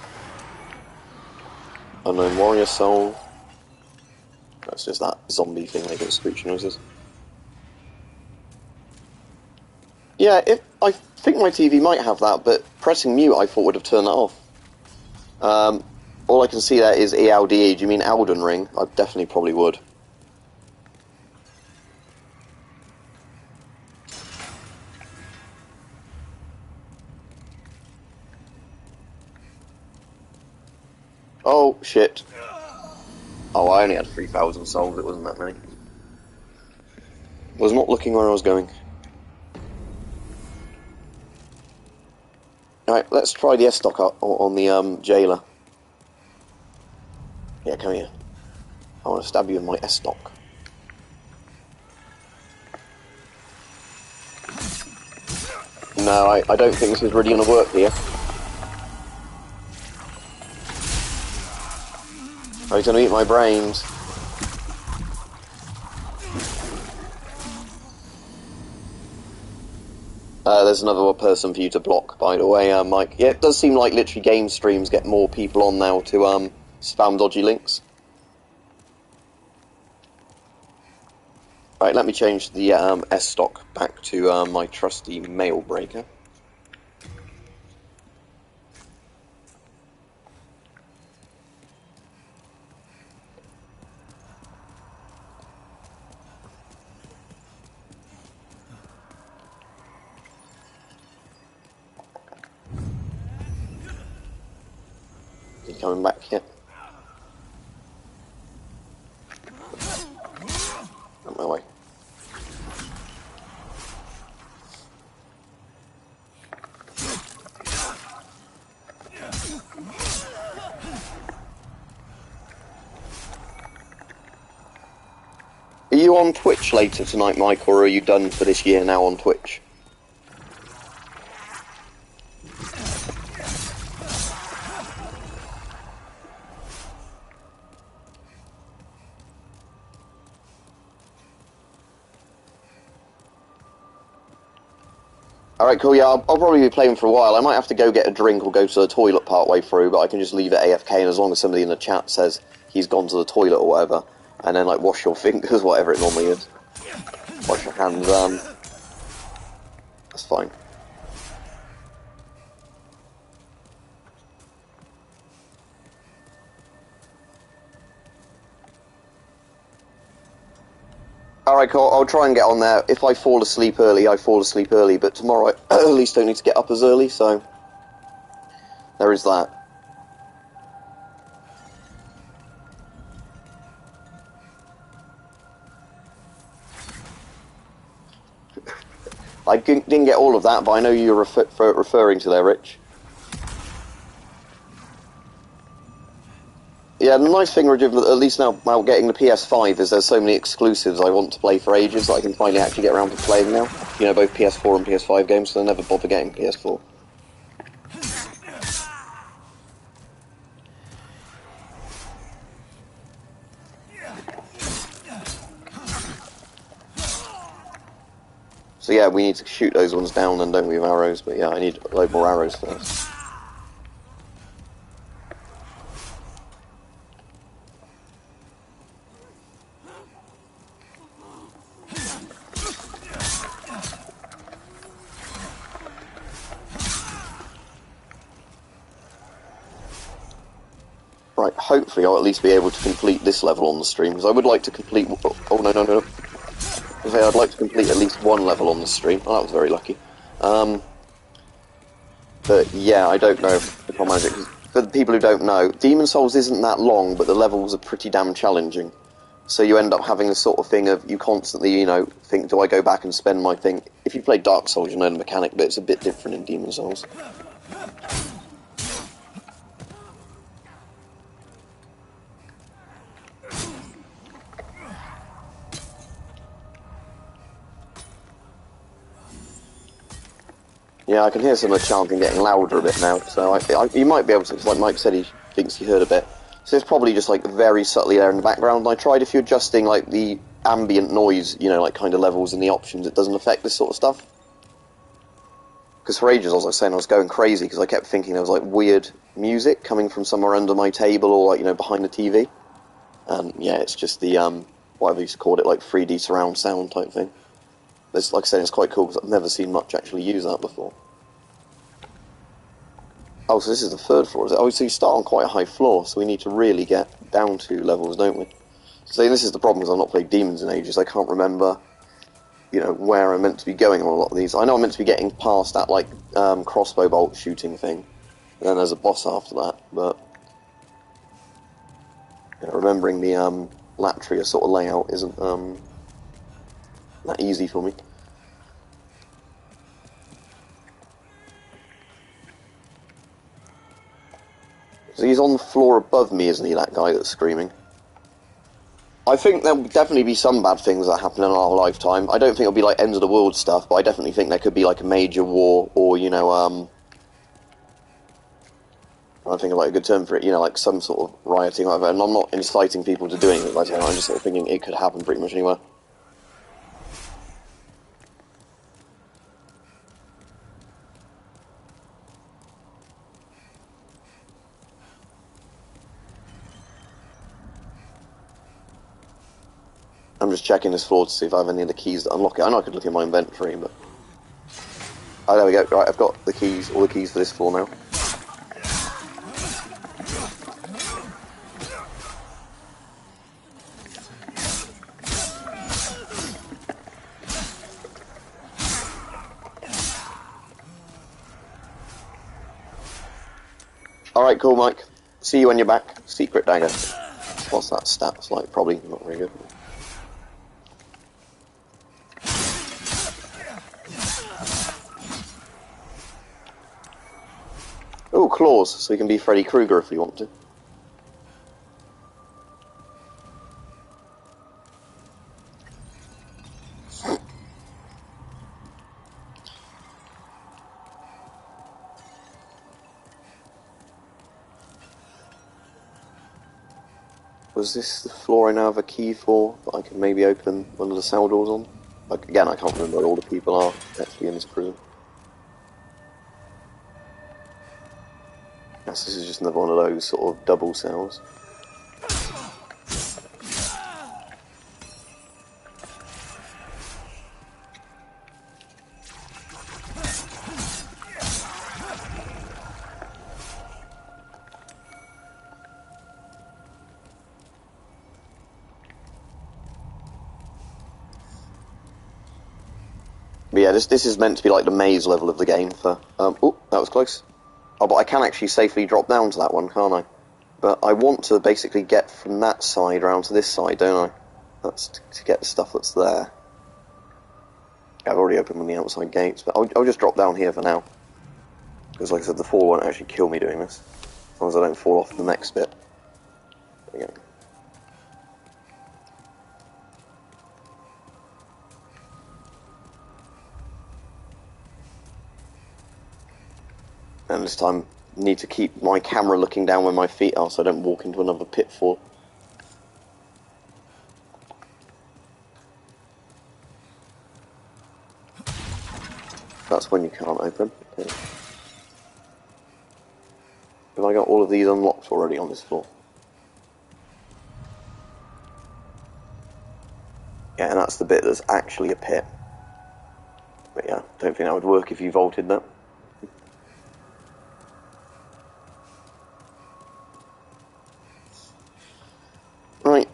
Unknown warrior soul. That's just that zombie thing making screeching noises. Yeah, I think my TV might have that, but pressing mute I thought would have turned that off. All I can see there is ELDE. Do you mean Elden Ring? I definitely probably would. Oh, shit. Oh, I only had 3,000 souls, it wasn't that many. Was not looking where I was going. Alright, let's try the S-Stock on the jailer. Yeah, come here. I want to stab you with my S-Stock. No, I don't think this is really going to work here. Oh, he's going to eat my brains. There's another person for you to block, by the way, Mike. Yeah, it does seem like literally game streams get more people on now to spam dodgy links. Right, let me change the S-Stock back to my trusty mail breaker. Is he coming back yet? On my way. Are you on Twitch later tonight, Mike, or are you done for this year now on Twitch? Alright, cool, yeah, I'll probably be playing for a while. I might have to go get a drink or go to the toilet part way through, but I can just leave it AFK, and as long as somebody in the chat says he's gone to the toilet or whatever, and then, like, wash your fingers, whatever it normally is. Wash your hands, that's fine. Alright, cool, I'll try and get on there. If I fall asleep early, I fall asleep early, but tomorrow I at least don't need to get up as early, so there is that. I didn't get all of that, but I know you're referring to there, Rich. Yeah, the nice thing, at least now getting the PS5, is there's so many exclusives I want to play for ages that I can finally actually get around to playing now. You know, both PS4 and PS5 games, so I never bother getting PS4. So yeah, we need to shoot those ones down then, don't we, with arrows, but yeah, I need a load more arrows first. Right, hopefully I'll at least be able to complete this level on the stream, because I would like to complete... Oh, no. I'd like to complete at least one level on the stream. Oh, that was very lucky. But yeah, I don't know if I'll manage it. 'Cause for the people who don't know, Demon's Souls isn't that long, but the levels are pretty damn challenging. So you end up having the sort of thing of, you constantly, you know, think, do I go back and spend my thing? If you play Dark Souls, you know the mechanic, but it's a bit different in Demon's Souls. Yeah, I can hear some of the chanting getting louder a bit now, so you might be able to, because like Mike said, he thinks he heard a bit. So it's probably just like very subtly there in the background. And I tried, if you're adjusting like the ambient noise, you know, like kind of levels in the options, it doesn't affect this sort of stuff. Because for ages, as I was saying, I was going crazy because I kept thinking there was like weird music coming from somewhere under my table or like, you know, behind the TV. And yeah, it's just the, whatever you called it, like 3D surround sound type thing. It's, like I said, it's quite cool because I've never seen much actually use that before. Oh, so this is the third floor, is it? Oh, so you start on quite a high floor, so we need to really get down 2 levels, don't we? So this is the problem, because I've not played Demons in ages. I can't remember, you know, where I'm meant to be going on a lot of these. I know I'm meant to be getting past that, like, crossbow bolt shooting thing. And then there's a boss after that, but... yeah, remembering the, Latria sort of layout isn't, that easy for me. So he's on the floor above me, isn't he, that guy that's screaming? I think there'll definitely be some bad things that happen in our lifetime. I don't think it'll be like end of the world stuff, but I definitely think there could be like a major war, or, you know, I think of like a good term for it, you know, like some sort of rioting or whatever. And I'm not inciting people to do anything like that, I'm just sort of thinking it could happen pretty much anywhere. I'm just checking this floor to see if I have any of the keys that unlock it. I know I could look in my inventory, but... oh, there we go. Right, I've got the keys, all the keys for this floor now. Alright, cool, Mike. See you when you're back. Secret dagger. What's that stats like? Probably not very good. Oh, claws, so we can be Freddy Krueger if we want to. Was this the floor I now have a key for that I can maybe open one of the cell doors on? Like, again, I can't remember where all the people are actually in this prison. Yes, this is just another one of those sort of double cells. But yeah, this is meant to be like the maze level of the game for... oh, that was close. Oh, but I can actually safely drop down to that one, can't I? But I want to basically get from that side around to this side, don't I? That's to get the stuff that's there. I've already opened the outside gates, but I'll just drop down here for now. Because like I said, the fall won't actually kill me doing this. As long as I don't fall off the next bit. There we go. And this time, need to keep my camera looking down where my feet are so I don't walk into another pitfall. That's when you can't open. Okay. Have I got all of these unlocked already on this floor? Yeah, and that's the bit that's actually a pit. But yeah, don't think that would work if you vaulted that. Right,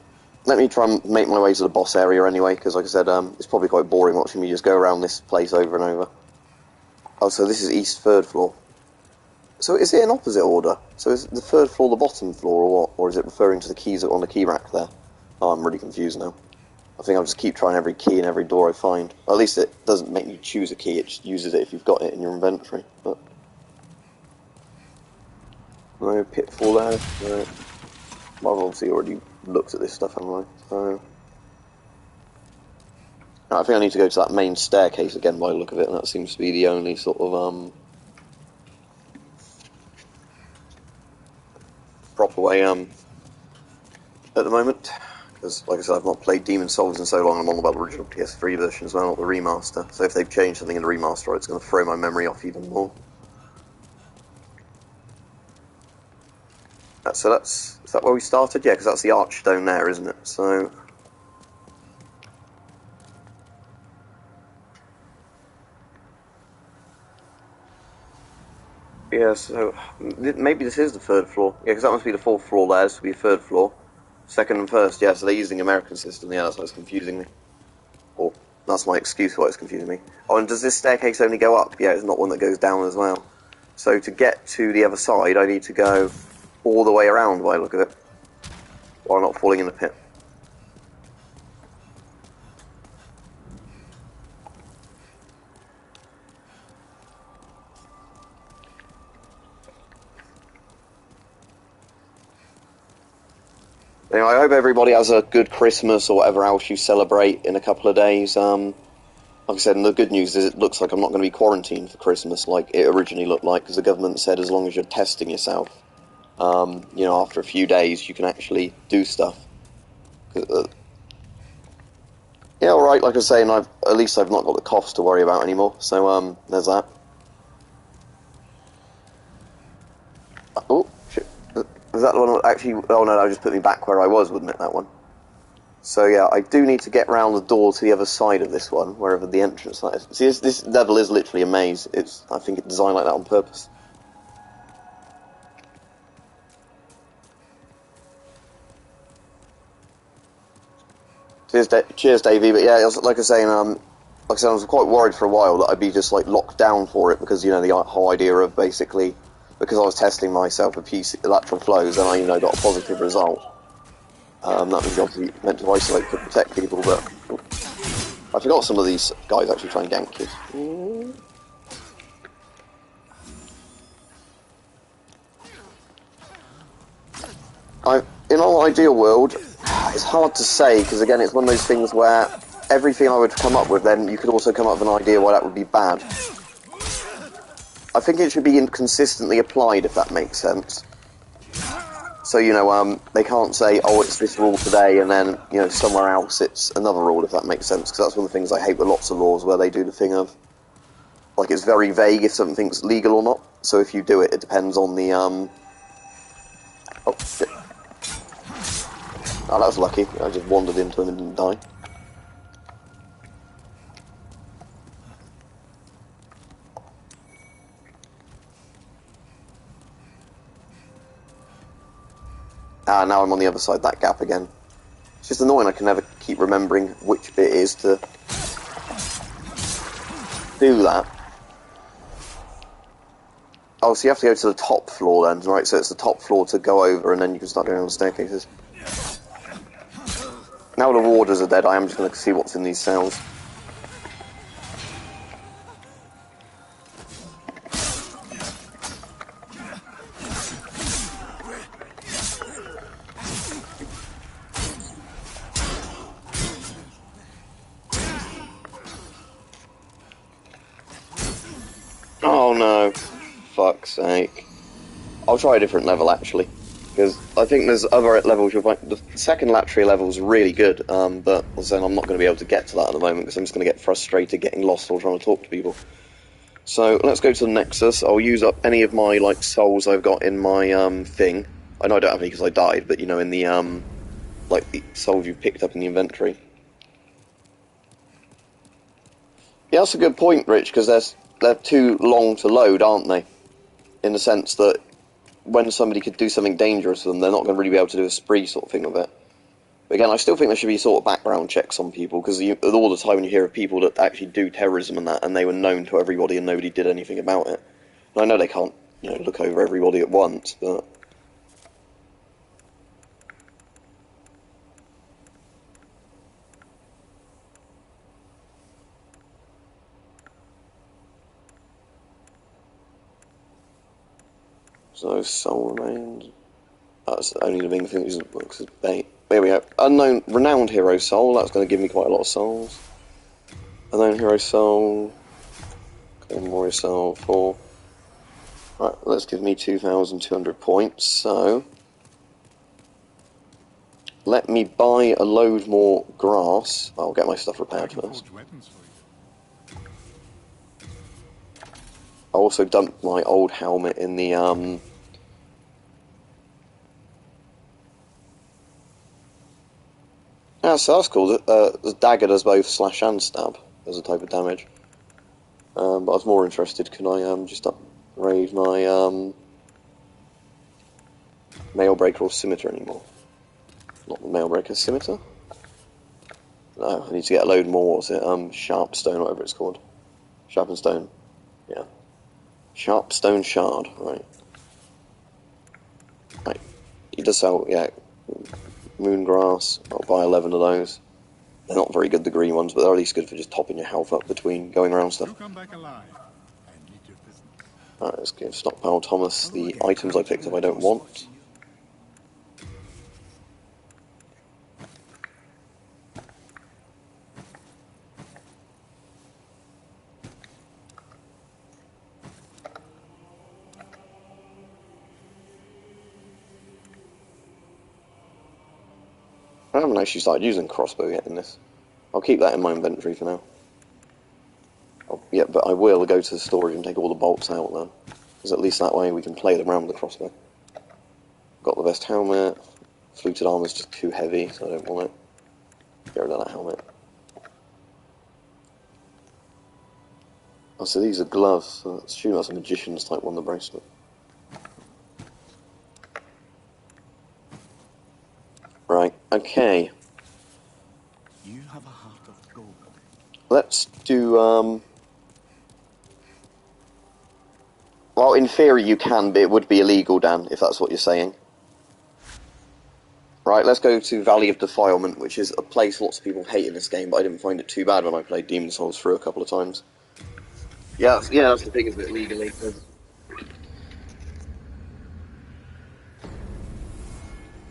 let me try and make my way to the boss area anyway, because like I said, it's probably quite boring watching me just go around this place over and over. Oh, so this is East 3rd floor. So is it in opposite order? So is the 3rd floor the bottom floor, or what? Or is it referring to the keys on the key rack there? Oh, I'm really confused now. I think I'll just keep trying every key in every door I find. Well, at least it doesn't make you choose a key, it just uses it if you've got it in your inventory. But no pitfall there. No. Well, I've obviously already looked at this stuff, haven't I? So I think I need to go to that main staircase again by the look of it, and that seems to be the only sort of proper way at the moment. Because, like I said, I've not played Demon's Souls in so long. I'm on about the original PS3 version as well, not the remaster. So if they've changed something in the remaster, it's going to throw my memory off even more. So is that where we started? Yeah, because that's the archstone there, isn't it? So yeah, so maybe this is the 3rd floor. Yeah, because that must be the 4th floor there. This would be the 3rd floor. 2nd and 1st, yeah, so they're using the American system. Yeah, that's why it's confusing me. Or that's my excuse for why it's confusing me. Oh, and does this staircase only go up? Yeah, it's not one that goes down as well. So to get to the other side, I need to go all the way around by the look of it, while not falling in the pit. Anyway, I hope everybody has a good Christmas or whatever else you celebrate in a couple of days. Like I said, and the good news is it looks like I'm not going to be quarantined for Christmas like it originally looked like, because the government said as long as you're testing yourself, you know, after a few days you can actually do stuff. Yeah, alright, like I was saying, at least I've not got the coughs to worry about anymore, so there's that. Oh, shit. Was that the one that actually... Oh no, that would just put me back where I was, wouldn't it, that one? So yeah, I do need to get round the door to the other side of this one, wherever the entrance light is. See, this level is literally a maze. I think it's designed like that on purpose. Cheers, Davey. But yeah, like I was saying, I was quite worried for a while that I'd be just like locked down for it, because you know the whole idea of basically, because I was testing myself with PC lateral flows and I got a positive result. That was obviously meant to isolate to protect people, but I forgot some of these guys actually try and gank you. In our ideal world, it's hard to say, because again, it's one of those things where everything I would come up with, then you could also come up with an idea why that would be bad. I think it should be inconsistently applied, if that makes sense. So, they can't say, oh, it's this rule today, and then, somewhere else it's another rule, if that makes sense, because that's one of the things I hate with lots of laws, where they do the thing of, like, it's very vague if something's legal or not, so if you do it, it depends on the, Oh, shit. Oh, that was lucky. I just wandered into him and didn't die. Ah, now I'm on the other side of that gap again. It's just annoying I can never keep remembering which bit it is to do that. Oh, so you have to go to the top floor then, right? So it's the top floor to go over and then you can start going down the staircases. Now the warders are dead, I am just going to see what's in these cells. Oh no, fuck's sake. I'll try a different level actually, because I think there's other levels you'll find. The second Latria level is really good, but then I'm not going to be able to get to that at the moment because I'm just going to get frustrated getting lost or trying to talk to people. So let's go to the Nexus. I'll use up any of my like souls I've got in my thing. I know I don't have any because I died, but you know, in the like the souls you've picked up in the inventory. Yeah, that's a good point, Rich, because they're too long to load, aren't they? In the sense that when somebody could do something dangerous to them, they're not going to really be able to do a spree sort of thing with it. But again, I still think there should be sort of background checks on people, because all the time when you hear of people that actually do terrorism and that, and they were known to everybody and nobody did anything about it. And I know they can't, you know, look over everybody at once, but... So, soul remains... That's the only living thing that works as bait. There we go. Unknown, renowned hero soul. That's going to give me quite a lot of souls. Unknown hero soul. Warrior soul 4. Right, let's give me 2,200 points. So, let me buy a load more grass. I'll get my stuff repaired first. I also dumped my old helmet in the Yeah, so that's cool. The dagger does both slash and stab as a type of damage. But I was more interested, can I just upgrade my Mailbreaker or Scimitar anymore? Not the Mailbreaker, Scimitar? No, I need to get a load more, what's it, Sharp Stone, whatever it's called. Sharpened Stone, yeah. Sharp Stone Shard, right. Right, he does sell, yeah, Moongrass, I'll buy 11 of those. They're not very good, the green ones, but they're at least good for just topping your health up between going around stuff. Alright, let's give Stockpile Thomas the items I picked up I don't want. I haven't actually started using crossbow yet in this. I'll keep that in my inventory for now. Yeah, but I will go to the storage and take all the bolts out then. Because at least that way we can play them around with the crossbow. Got the best helmet. Fluted armor's just too heavy, so I don't want it. Get rid of that helmet. Oh, so these are gloves. So let's assume that's a magician's type one, the bracelet. Right, okay. You have a heart of gold. Let's do, well, in theory you can, but it would be illegal, Dan, if that's what you're saying. Right, let's go to Valley of Defilement, which is a place lots of people hate in this game, but I didn't find it too bad when I played Demon Souls through a couple of times. Yeah, that's the thing, isn't it, legally?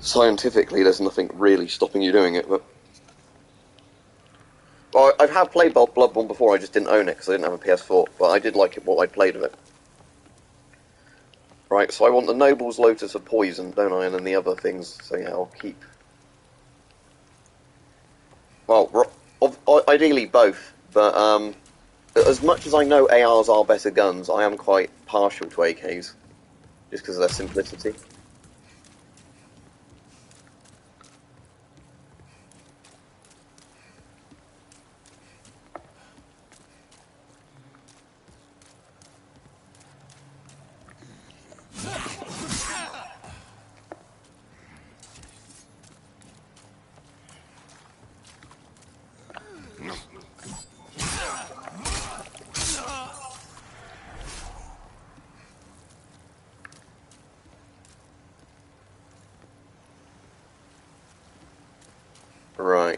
Scientifically, there's nothing really stopping you doing it, but... Well, I have played Bloodborne before, I just didn't own it because I didn't have a PS4, but I did like it, what I'd played of it. Right, so I want the Noble's Lotus of Poison, don't I, and then the other things, so yeah, I'll keep... Well, ideally both, but as much as I know ARs are better guns, I am quite partial to AKs, just because of their simplicity.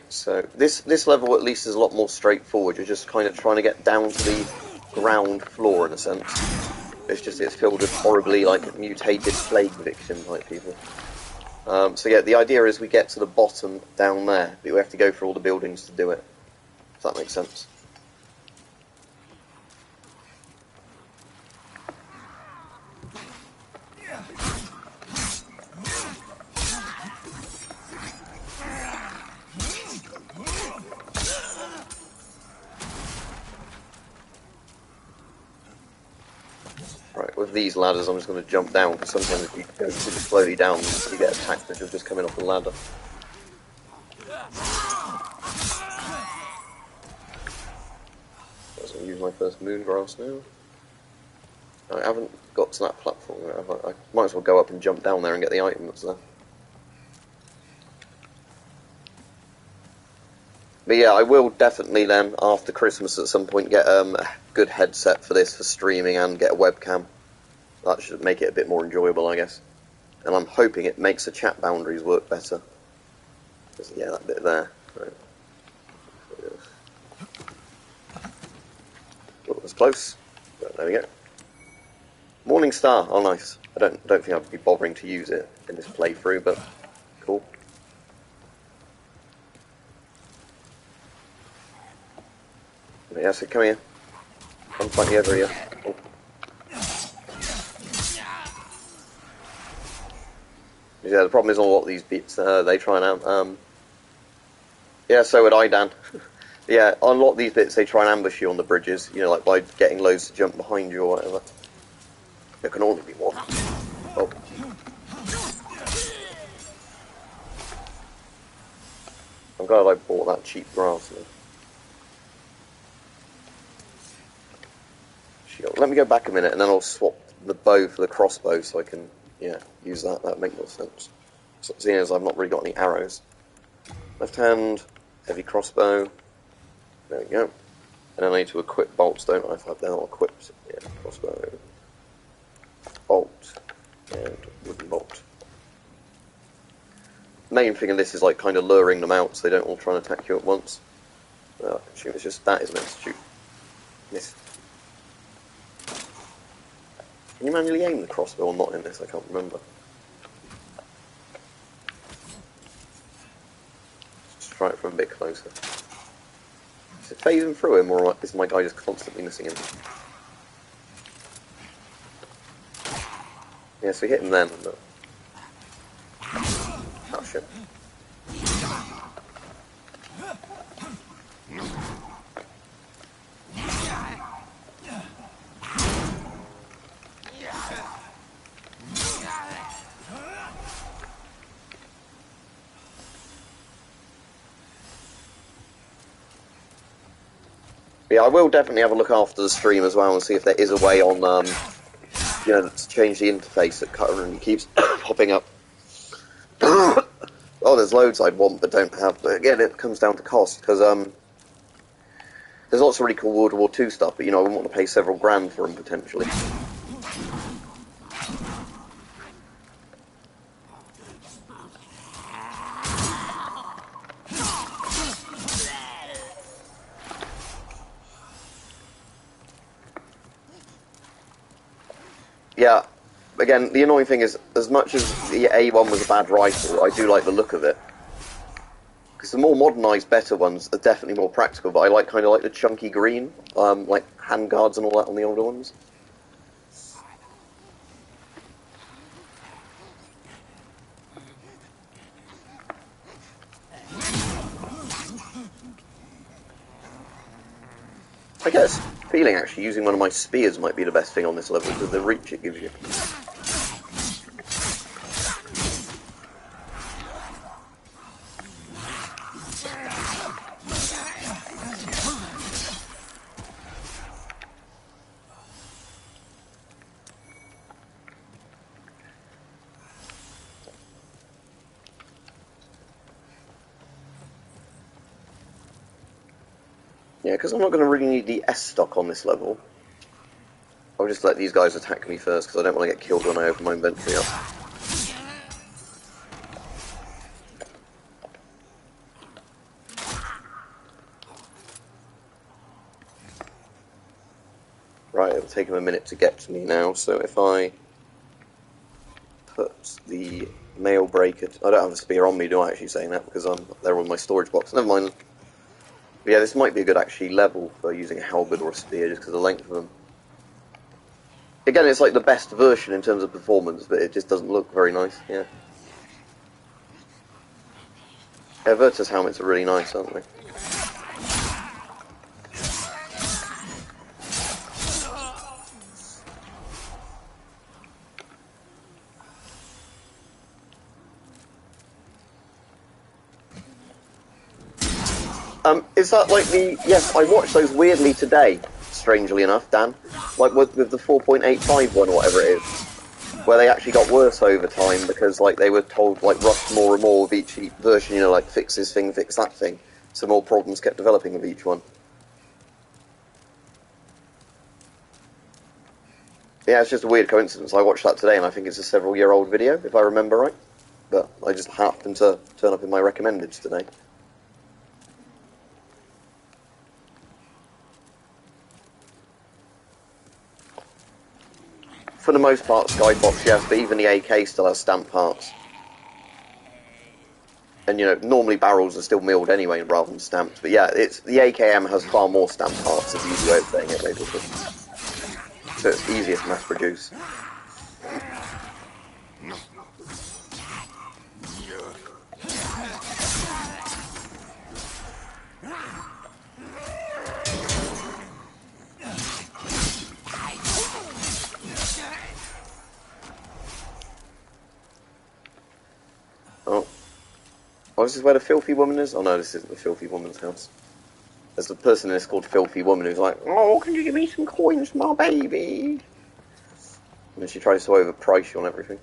So this level at least is a lot more straightforward. You're just kind of trying to get down to the ground floor in a sense. It's filled with horribly like mutated plague victim type people. So yeah, the idea is we get to the bottom down there, but we have to go through all the buildings to do it. If that makes sense. Right, with these ladders I'm just going to jump down, because sometimes if you go too slowly down, you get attacked as you're just coming off the ladder. So I'm going to use my first moon grass now. I haven't got to that platform yet, have I? I might as well go up and jump down there and get the item that's there. But yeah, I will definitely then, after Christmas at some point, get a good headset for this, for streaming, and get a webcam. That should make it a bit more enjoyable, I guess. And I'm hoping it makes the chat boundaries work better. Yeah, that bit there. Right. Oh, that was close. But there we go. Morning Star. Oh, nice. I don't think I'd be bothering to use it in this playthrough, but cool. Yeah, so come here. Come fight me over here. Oh. Yeah, the problem is on a lot of these bits, they try and yeah, so would I, Dan. Yeah, on a lot of these bits, they try and ambush you on the bridges, you know, like by getting loads to jump behind you or whatever. There can only be one. Oh. I'm glad I bought that cheap grass. Let me go back a minute and then I'll swap the bow for the crossbow so I can, yeah, use that. That'd make more sense. So, seeing as I've not really got any arrows. Left hand, heavy crossbow. There we go. And then I need to equip bolts, don't I? If they're not equipped. Yeah, crossbow. Bolt. And wooden bolt. Main thing of this is like kind of luring them out so they don't all try and attack you at once. I assume it's just that, isn't it? Shoot. Miss. Can you manually aim the crossbow or not in this? I can't remember. Just try it from a bit closer. Is it phasing through him, or is my guy just constantly missing him? Yeah, so we hit him then. But... oh shit. Yeah, I will definitely have a look after the stream as well and see if there is a way on, you know, to change the interface that currently keeps popping up. Oh, there's loads I'd want but don't have. But again, it comes down to cost, because there's lots of really cool World War II stuff, but you know, I wouldn't want to pay several grand for them potentially. Yeah, again, the annoying thing is, as much as the A1 was a bad rifle, I do like the look of it. Because the more modernised, better ones are definitely more practical, but I like kind of like the chunky green, like handguards and all that on the older ones. I get a feeling actually using one of my spears might be the best thing on this level, because the reach it gives you. Yeah, because I'm not going to really need the S stock on this level. I'll just let these guys attack me first, because I don't want to get killed when I open my inventory up. Right, it'll take him a minute to get to me now, so if I put the mail breaker... I don't have a spear on me, do I, actually, saying that, because they're on my storage box. Never mind. But yeah, this might be a good, actually, level for using a halberd or a spear, just because of the length of them. Again, it's like the best version in terms of performance, but it just doesn't look very nice, yeah. Yeah, Virtus helmets are really nice, aren't they? Is that like the... Yes, I watched those weirdly today, strangely enough, Dan. Like with the 4.85 one or whatever it is. Where they actually got worse over time because like they were told like rush more and more with each version, you know, like fix this thing, fix that thing. So more problems kept developing with each one. Yeah, it's just a weird coincidence. I watched that today and I think it's a several-year-old video, if I remember right. But I just happened to turn up in my recommendeds today. For the most part, Skybox, yes, but even the AK still has stamped parts. And, you know, normally barrels are still milled anyway rather than stamped. But yeah, the AKM has far more stamped parts, is the easy way of saying it, basically. So it's easier to mass produce. Oh, this is where the filthy woman is? Oh no, this isn't the filthy woman's house. There's a person in this called Filthy Woman who's like, oh, can you give me some coins for my baby? And then she tries to overprice you on everything.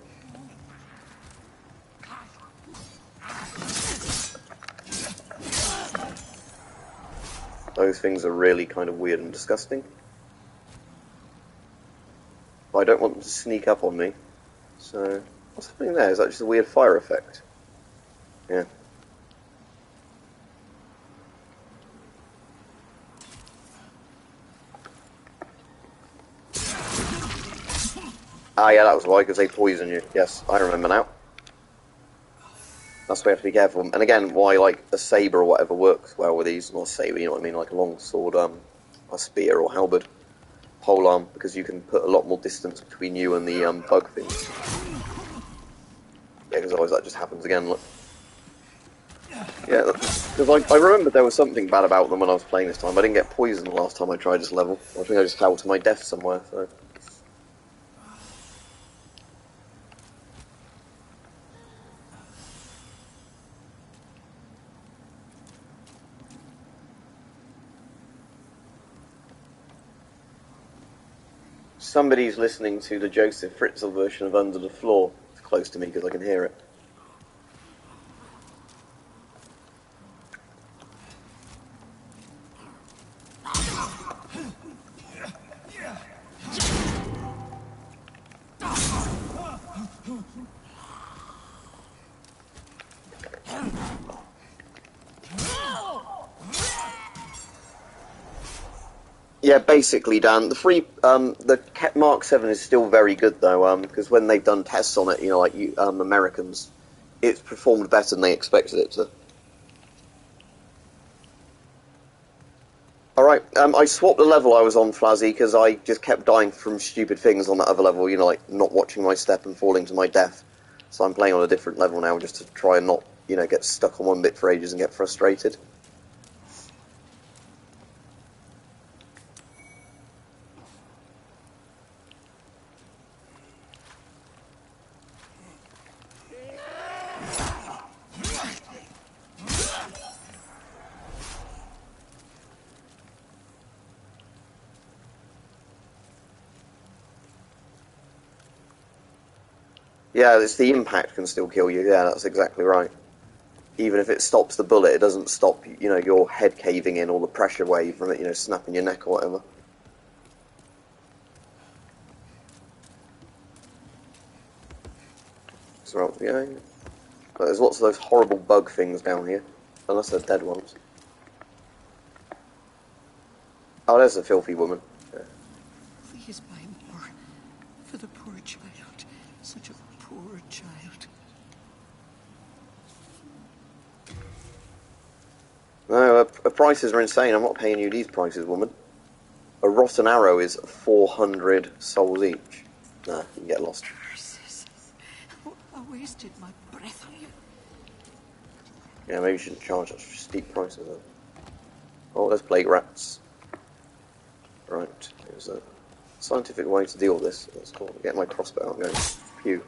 Those things are really kind of weird and disgusting. But I don't want them to sneak up on me. So, what's happening there? Is that just a weird fire effect? Yeah. Ah, yeah, that was why, because they poison you. Yes, I remember now. That's why you have to be careful. And again, why, like, a sabre or whatever works well with these. Not a sabre, you know what I mean? Like a long sword, a spear or halberd. Polearm, because you can put a lot more distance between you and the bug things. Yeah, because otherwise that just happens again, look. Yeah, because I remember there was something bad about them when I was playing this time. I didn't get poisoned the last time I tried this level. I think I just fell to my death somewhere, so... Somebody's listening to the Joseph Fritzl version of Under the Floor. It's close to me because I can hear it. Yeah, basically, Dan. The Mark 7 is still very good though, because when they've done tests on it, you know, like Americans, it's performed better than they expected it to. Alright, I swapped the level I was on, Flazzy, because I just kept dying from stupid things on that other level, you know, like not watching my step and falling to my death. So I'm playing on a different level now, just to try and not, you know, get stuck on one bit for ages and get frustrated. Yeah, it's the impact can still kill you. Yeah, that's exactly right. Even if it stops the bullet, it doesn't stop, you know, your head caving in or the pressure wave from it, you know, snapping your neck or whatever. So, yeah. But there's lots of those horrible bug things down here. Unless they're dead ones. Oh, there's a filthy woman. Yeah. Please buy more. For the poor child. Such a poor child. No, prices are insane. I'm not paying you these prices, woman. A rotten arrow is 400 souls each. Nah, you can get lost. Curses. I wasted my breath on you. Yeah, maybe you shouldn't charge such steep prices then. Oh, there's plague rats. Right, there's a scientific way to deal with this. Let's go on, get my crossbow out and go. Pew.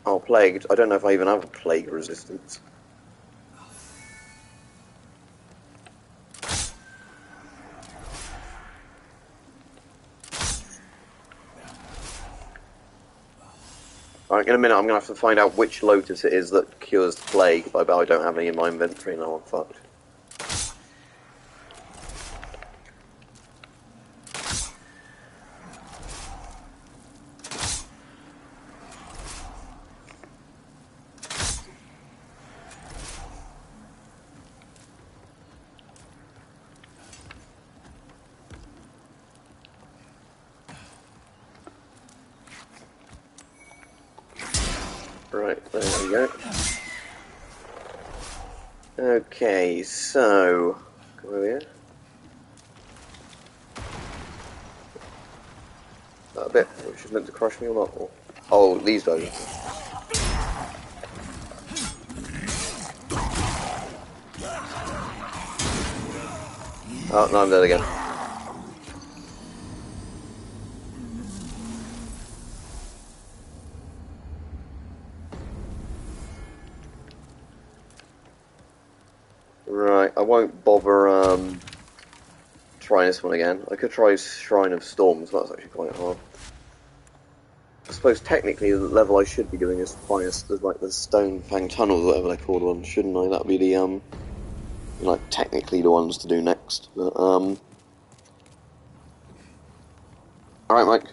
Oh, plagued. I don't know if I even have a plague resistance. Alright, in a minute I'm going to have to find out which lotus it is that cures the plague, but I bet I don't have any in my inventory now, I'm fucked. Right, there we go. Okay, so... Come over here. That bit, which is meant to crush me or not? Or, oh, these guys. Oh, no, I'm dead again. Right, I won't bother trying this one again. I could try Shrine of Storms, but that's actually quite hard. I suppose technically the level I should be doing is highest, like the Stone Fang Tunnels, whatever they're called one, shouldn't I? That'd be the like technically the ones to do next. But alright, Mike.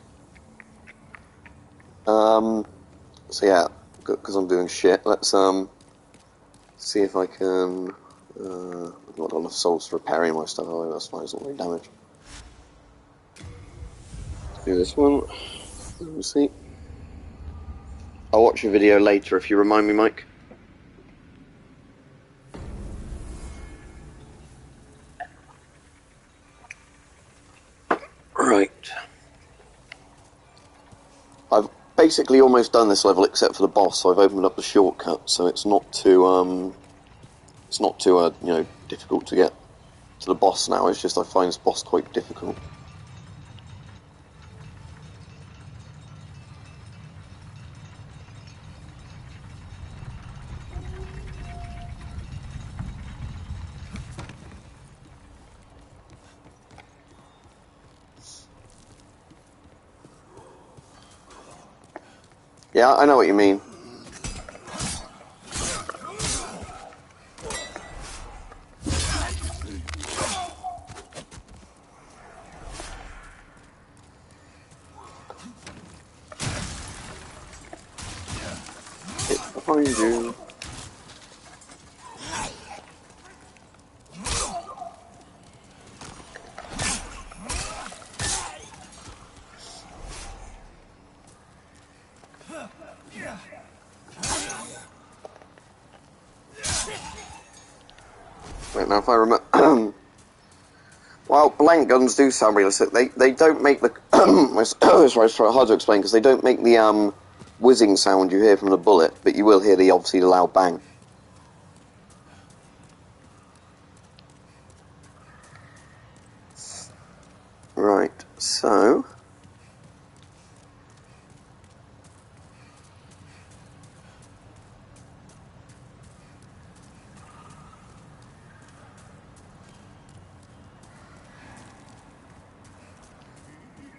So yeah, because I'm doing shit, let's see if I can I've not got enough souls for repairing my stuff, oh, that's fine, it's not really damage. Let's do this one. Let me see. I'll watch your video later if you remind me, Mike. Right. I've basically almost done this level except for the boss, so I've opened up the shortcut, so it's not too you know, difficult to get to the boss now. It's just I find this boss quite difficult. Yeah, I know what you mean. It's behind you. Right, now if I remember... Well, blank guns do sound realistic. They don't make the... sorry, it's hard to explain, because they don't make the whizzing sound you hear from the bullet, but you will hear the, obviously, the loud bang. Right, so...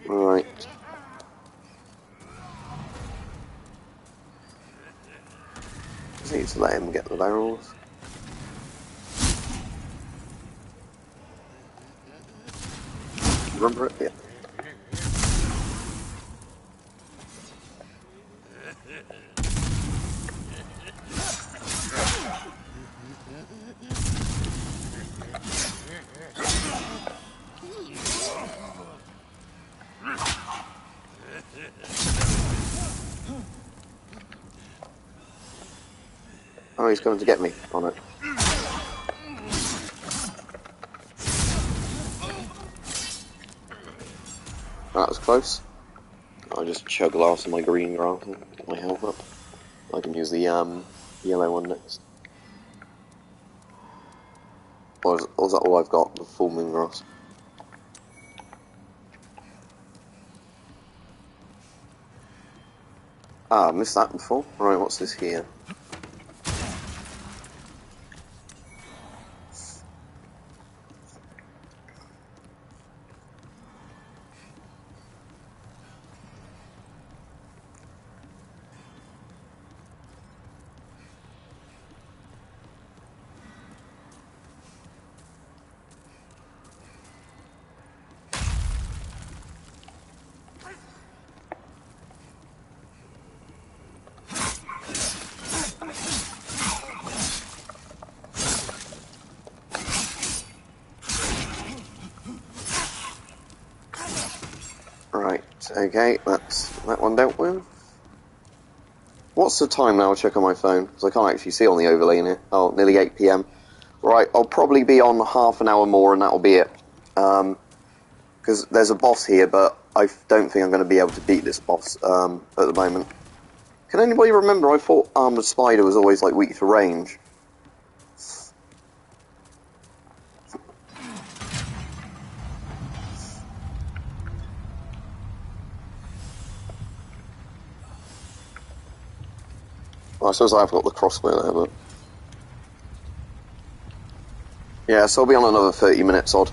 Right. Just need to let him get the barrels. Remember it? Yeah. he's coming to get me on it. That was close. I'll just chug glass of my green grass and get my health up. I can use the yellow one next. Or is that all I've got? The full moon grass. Ah, I missed that before. Right, what's this here? Right, okay, that's that one dealt with. What's the time now? I'll check on my phone, because I can't actually see on the overlay in here. Oh, nearly 8 PM. Right, I'll probably be on half an hour more and that'll be it. Because there's a boss here, but I don't think I'm going to be able to beat this boss at the moment. Can anybody remember? I thought Armored Spider was always like weak to range. Well, I suppose I've got the crossbow there, but... Yeah, so I'll be on another 30 minutes odd.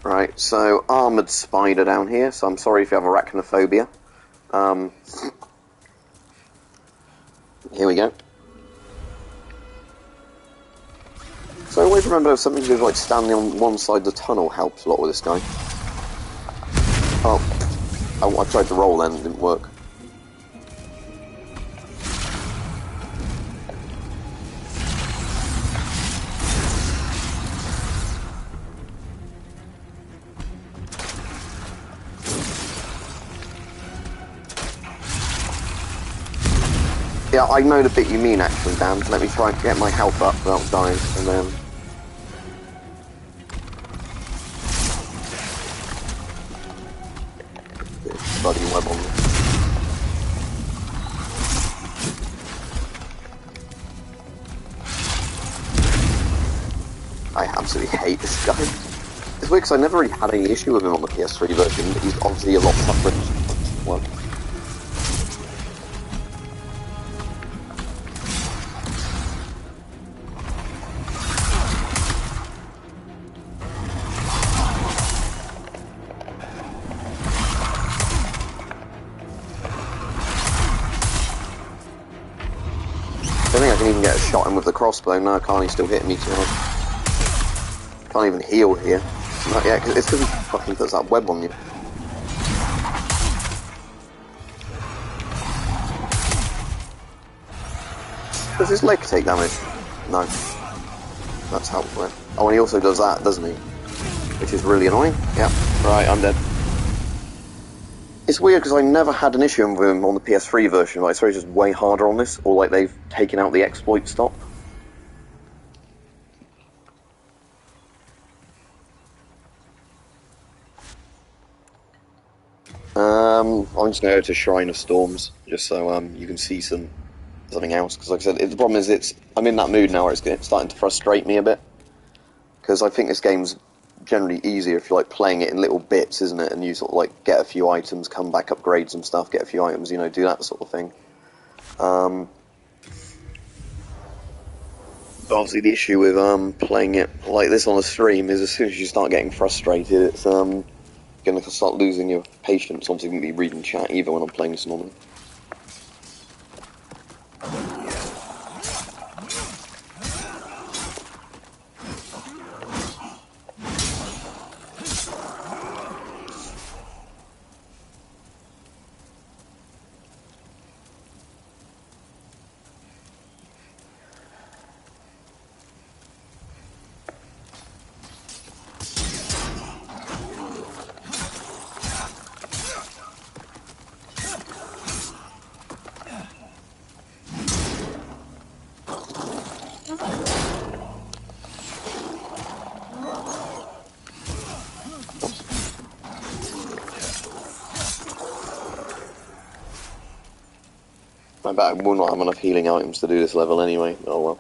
Right, so Armoured Spider down here, so I'm sorry if you have arachnophobia. Here we go. So I always remember something to do with like standing on one side of the tunnel helps a lot with this guy. Oh, I tried to roll then, it didn't work. Yeah, I know the bit you mean actually, Dan. Let me try and get my health up without dying, and then... Bloody web on me. I absolutely hate this guy. It's weird because I never really had any issue with him on the PS3 version, but he's obviously a lot tougher in this one. I don't think I can even get a shot in with the crossbow. No, I can't. He's still hitting me too hard. Can't even heal here. Not yet, it's because he fucking puts that web on you. Does his leg take damage? No. That's helpful. Oh, and he also does that, doesn't he? Which is really annoying. Yeah, right, I'm dead. It's weird because I never had an issue with him on the PS3 version. Like, it's just way harder on this, or like they've taken out the exploit stop. I'm just going to go to Shrine of Storms, just so you can see something else. Because like I said, the problem is I'm in that mood now where it's starting to frustrate me a bit. Because I think this game's generally easier if you're like playing it in little bits, isn't it? And you sort of like get a few items, come back, upgrade some stuff, get a few items, you know, do that sort of thing. But obviously the issue with playing it like this on a stream is as soon as you start getting frustrated, it's going to start losing your patience. Obviously, you won't be reading chat either when I'm playing this normally. I bet I will not have enough healing items to do this level anyway. Oh well.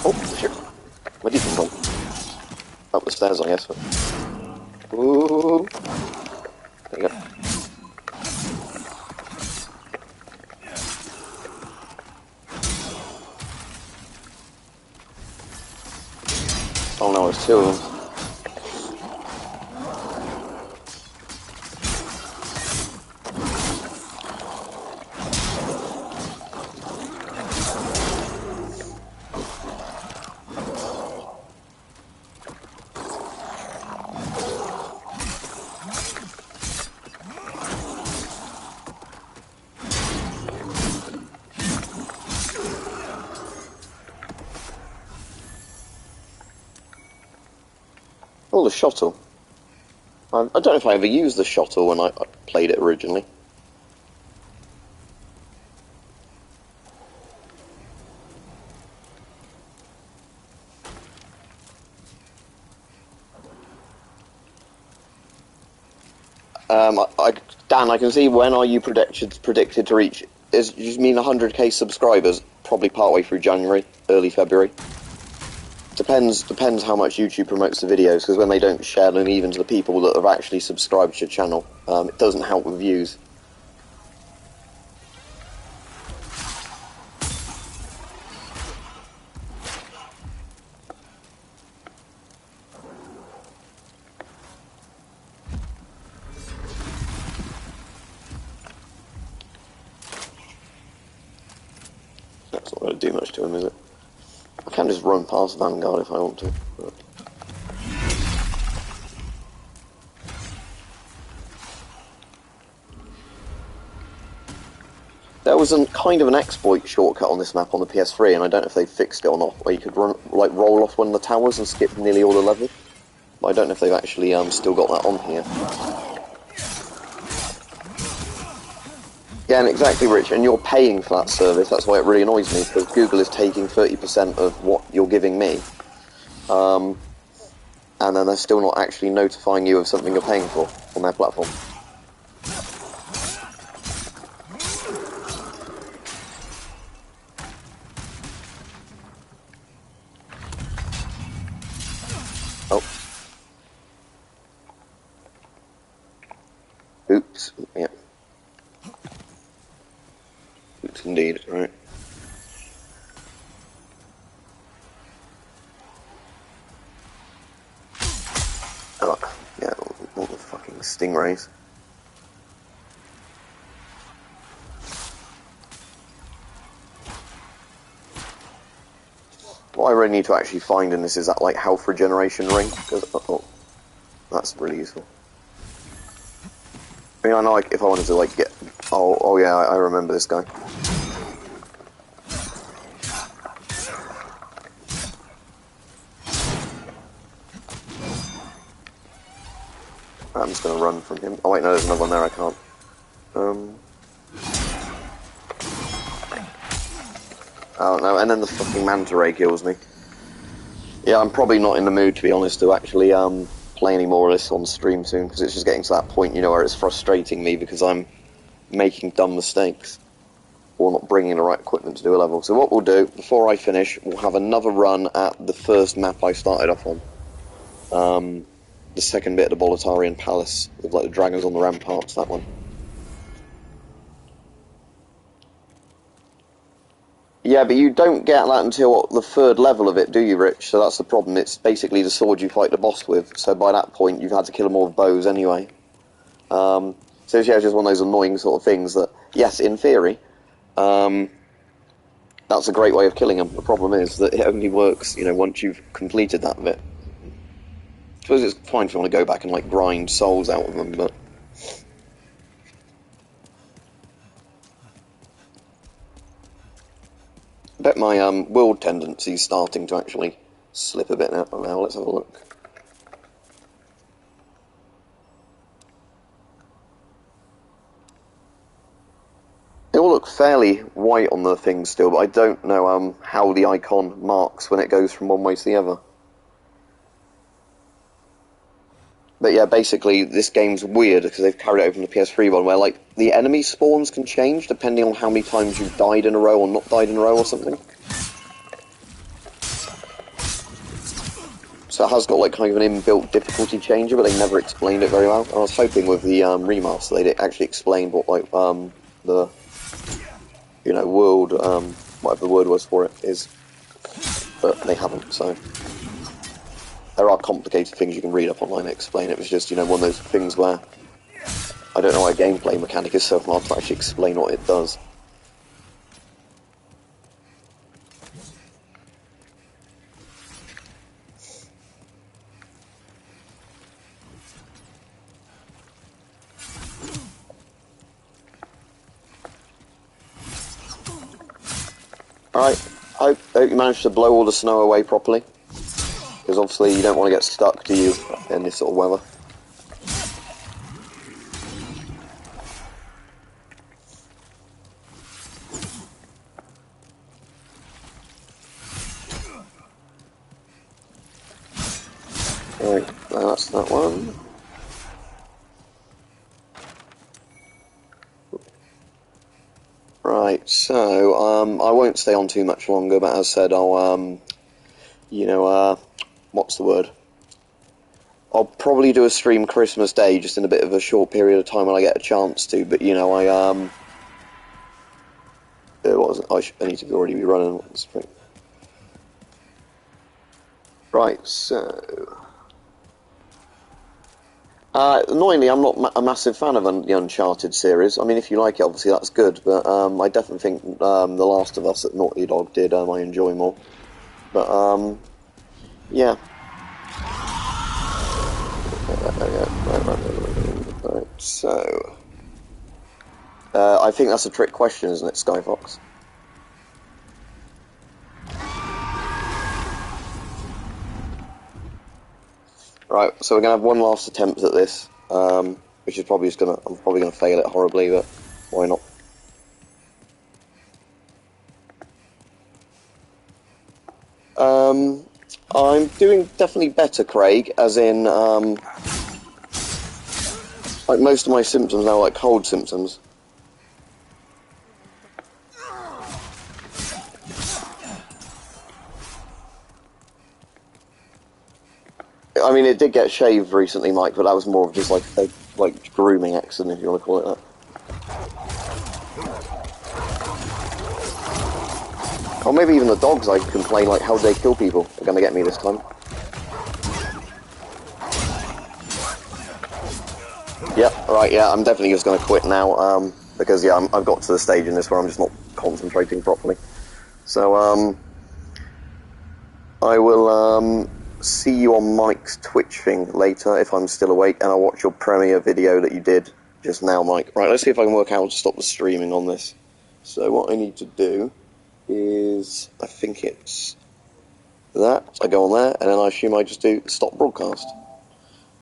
Oh, shit. Where did you come from? Up the stairs, I guess. Ooh. There you go. Oh no, there's two of them. Oh, the shuttle. I don't know if I ever used the shuttle when I played it originally. Dan, I can see when are you predicted to reach? Does you mean 100k subscribers? Probably partway through January, early February. Depends how much YouTube promotes the videos, because when they don't share them even to the people that have actually subscribed to your channel, it doesn't help with views. That's not going to do much to him, is it? I can just run past Vanguard if I want to. But... there was kind of an exploit shortcut on this map on the PS3, and I don't know if they fixed it or not, where you could roll off one of the towers and skip nearly all the level. But I don't know if they've actually still got that on here. Yeah, and exactly, Rich, and you're paying for that service. That's why it really annoys me, because Google is taking 30% of what you're giving me, and then they're still not actually notifying you of something you're paying for on their platform. Oh. Oops. Yeah. Oops, indeed. Right. Oh, yeah, all the fucking stingrays. What I really need to actually find in this is that, like, health regeneration ring, because, oh, that's really useful. I mean, I know, like, if I wanted to, like, get... Oh yeah, I remember this guy. I'm just gonna run from him. Oh wait, no, there's another one there, I can't. Oh no, and then the fucking manta ray kills me. Yeah, I'm probably not in the mood, to be honest, to actually play any more of this on stream soon, because it's just getting to that point, you know, where it's frustrating me because I'm making dumb mistakes, or not bringing the right equipment to do a level. So what we'll do, before I finish, we'll have another run at the first map I started off on. The second bit of the Bolitarian Palace, with like the dragons on the ramparts, that one. Yeah, but you don't get that until the third level of it, do you, Rich? So that's the problem. It's basically the sword you fight the boss with. So by that point, you've had to kill them all with bows anyway. So yeah, it's just one of those annoying sort of things that, yes, in theory, that's a great way of killing them. The problem is that it only works, you know, once you've completed that bit. I suppose it's fine if you want to go back and, like, grind souls out of them, but... I bet my world tendency is starting to actually slip a bit now. Let's have a look. They all look fairly white on the thing still, but I don't know how the icon marks when it goes from one way to the other. But yeah, basically this game's weird because they've carried it over from the PS3 one, where like the enemy spawns can change depending on how many times you've died in a row or not died in a row or something. So it has got like kind of an inbuilt difficulty changer, but they never explained it very well. I was hoping with the remaster they'd actually explain what like the world whatever the word was for it is, but they haven't. So there are complicated things you can read up online and explain. It was just one of those things where I don't know why a gameplay mechanic is so hard to actually explain what it does. Alright, I hope you managed to blow all the snow away properly, because obviously you don't want to get stuck, do you, in this sort of weather. Alright, that's that one. Right, so, I won't stay on too much longer, but as I said, I'll, what's the word? I'll probably do a stream Christmas Day, just in a bit of a short period of time when I get a chance to, but, what was it? I need to already be running. Right, so... annoyingly, I'm not a massive fan of the Uncharted series. I mean, if you like it, obviously that's good, but I definitely think The Last of Us that Naughty Dog did, I enjoy more. But, yeah. Right, so... I think that's a trick question, isn't it, Skyfox? Right, so we're going to have one last attempt at this, which is probably I'm probably going to fail it horribly, but why not? I'm doing definitely better, Craig, as in, like most of my symptoms now are like cold symptoms. I mean, it did get shaved recently, Mike, but that was more of just like a grooming accident, if you want to call it that. Or maybe even the dogs I complain, like, how they kill people are going to get me this time. Yeah, right, yeah, I'm definitely just going to quit now, because, yeah, I've got to the stage in this where I'm just not concentrating properly. So, I will, see you on Mike's Twitch thing later, if I'm still awake, and I'll watch your premiere video that you did just now, Mike. Right, let's see if I can work out how to stop the streaming on this. So what I need to do is, I think it's that. I go on there, and then I assume I just do stop broadcast.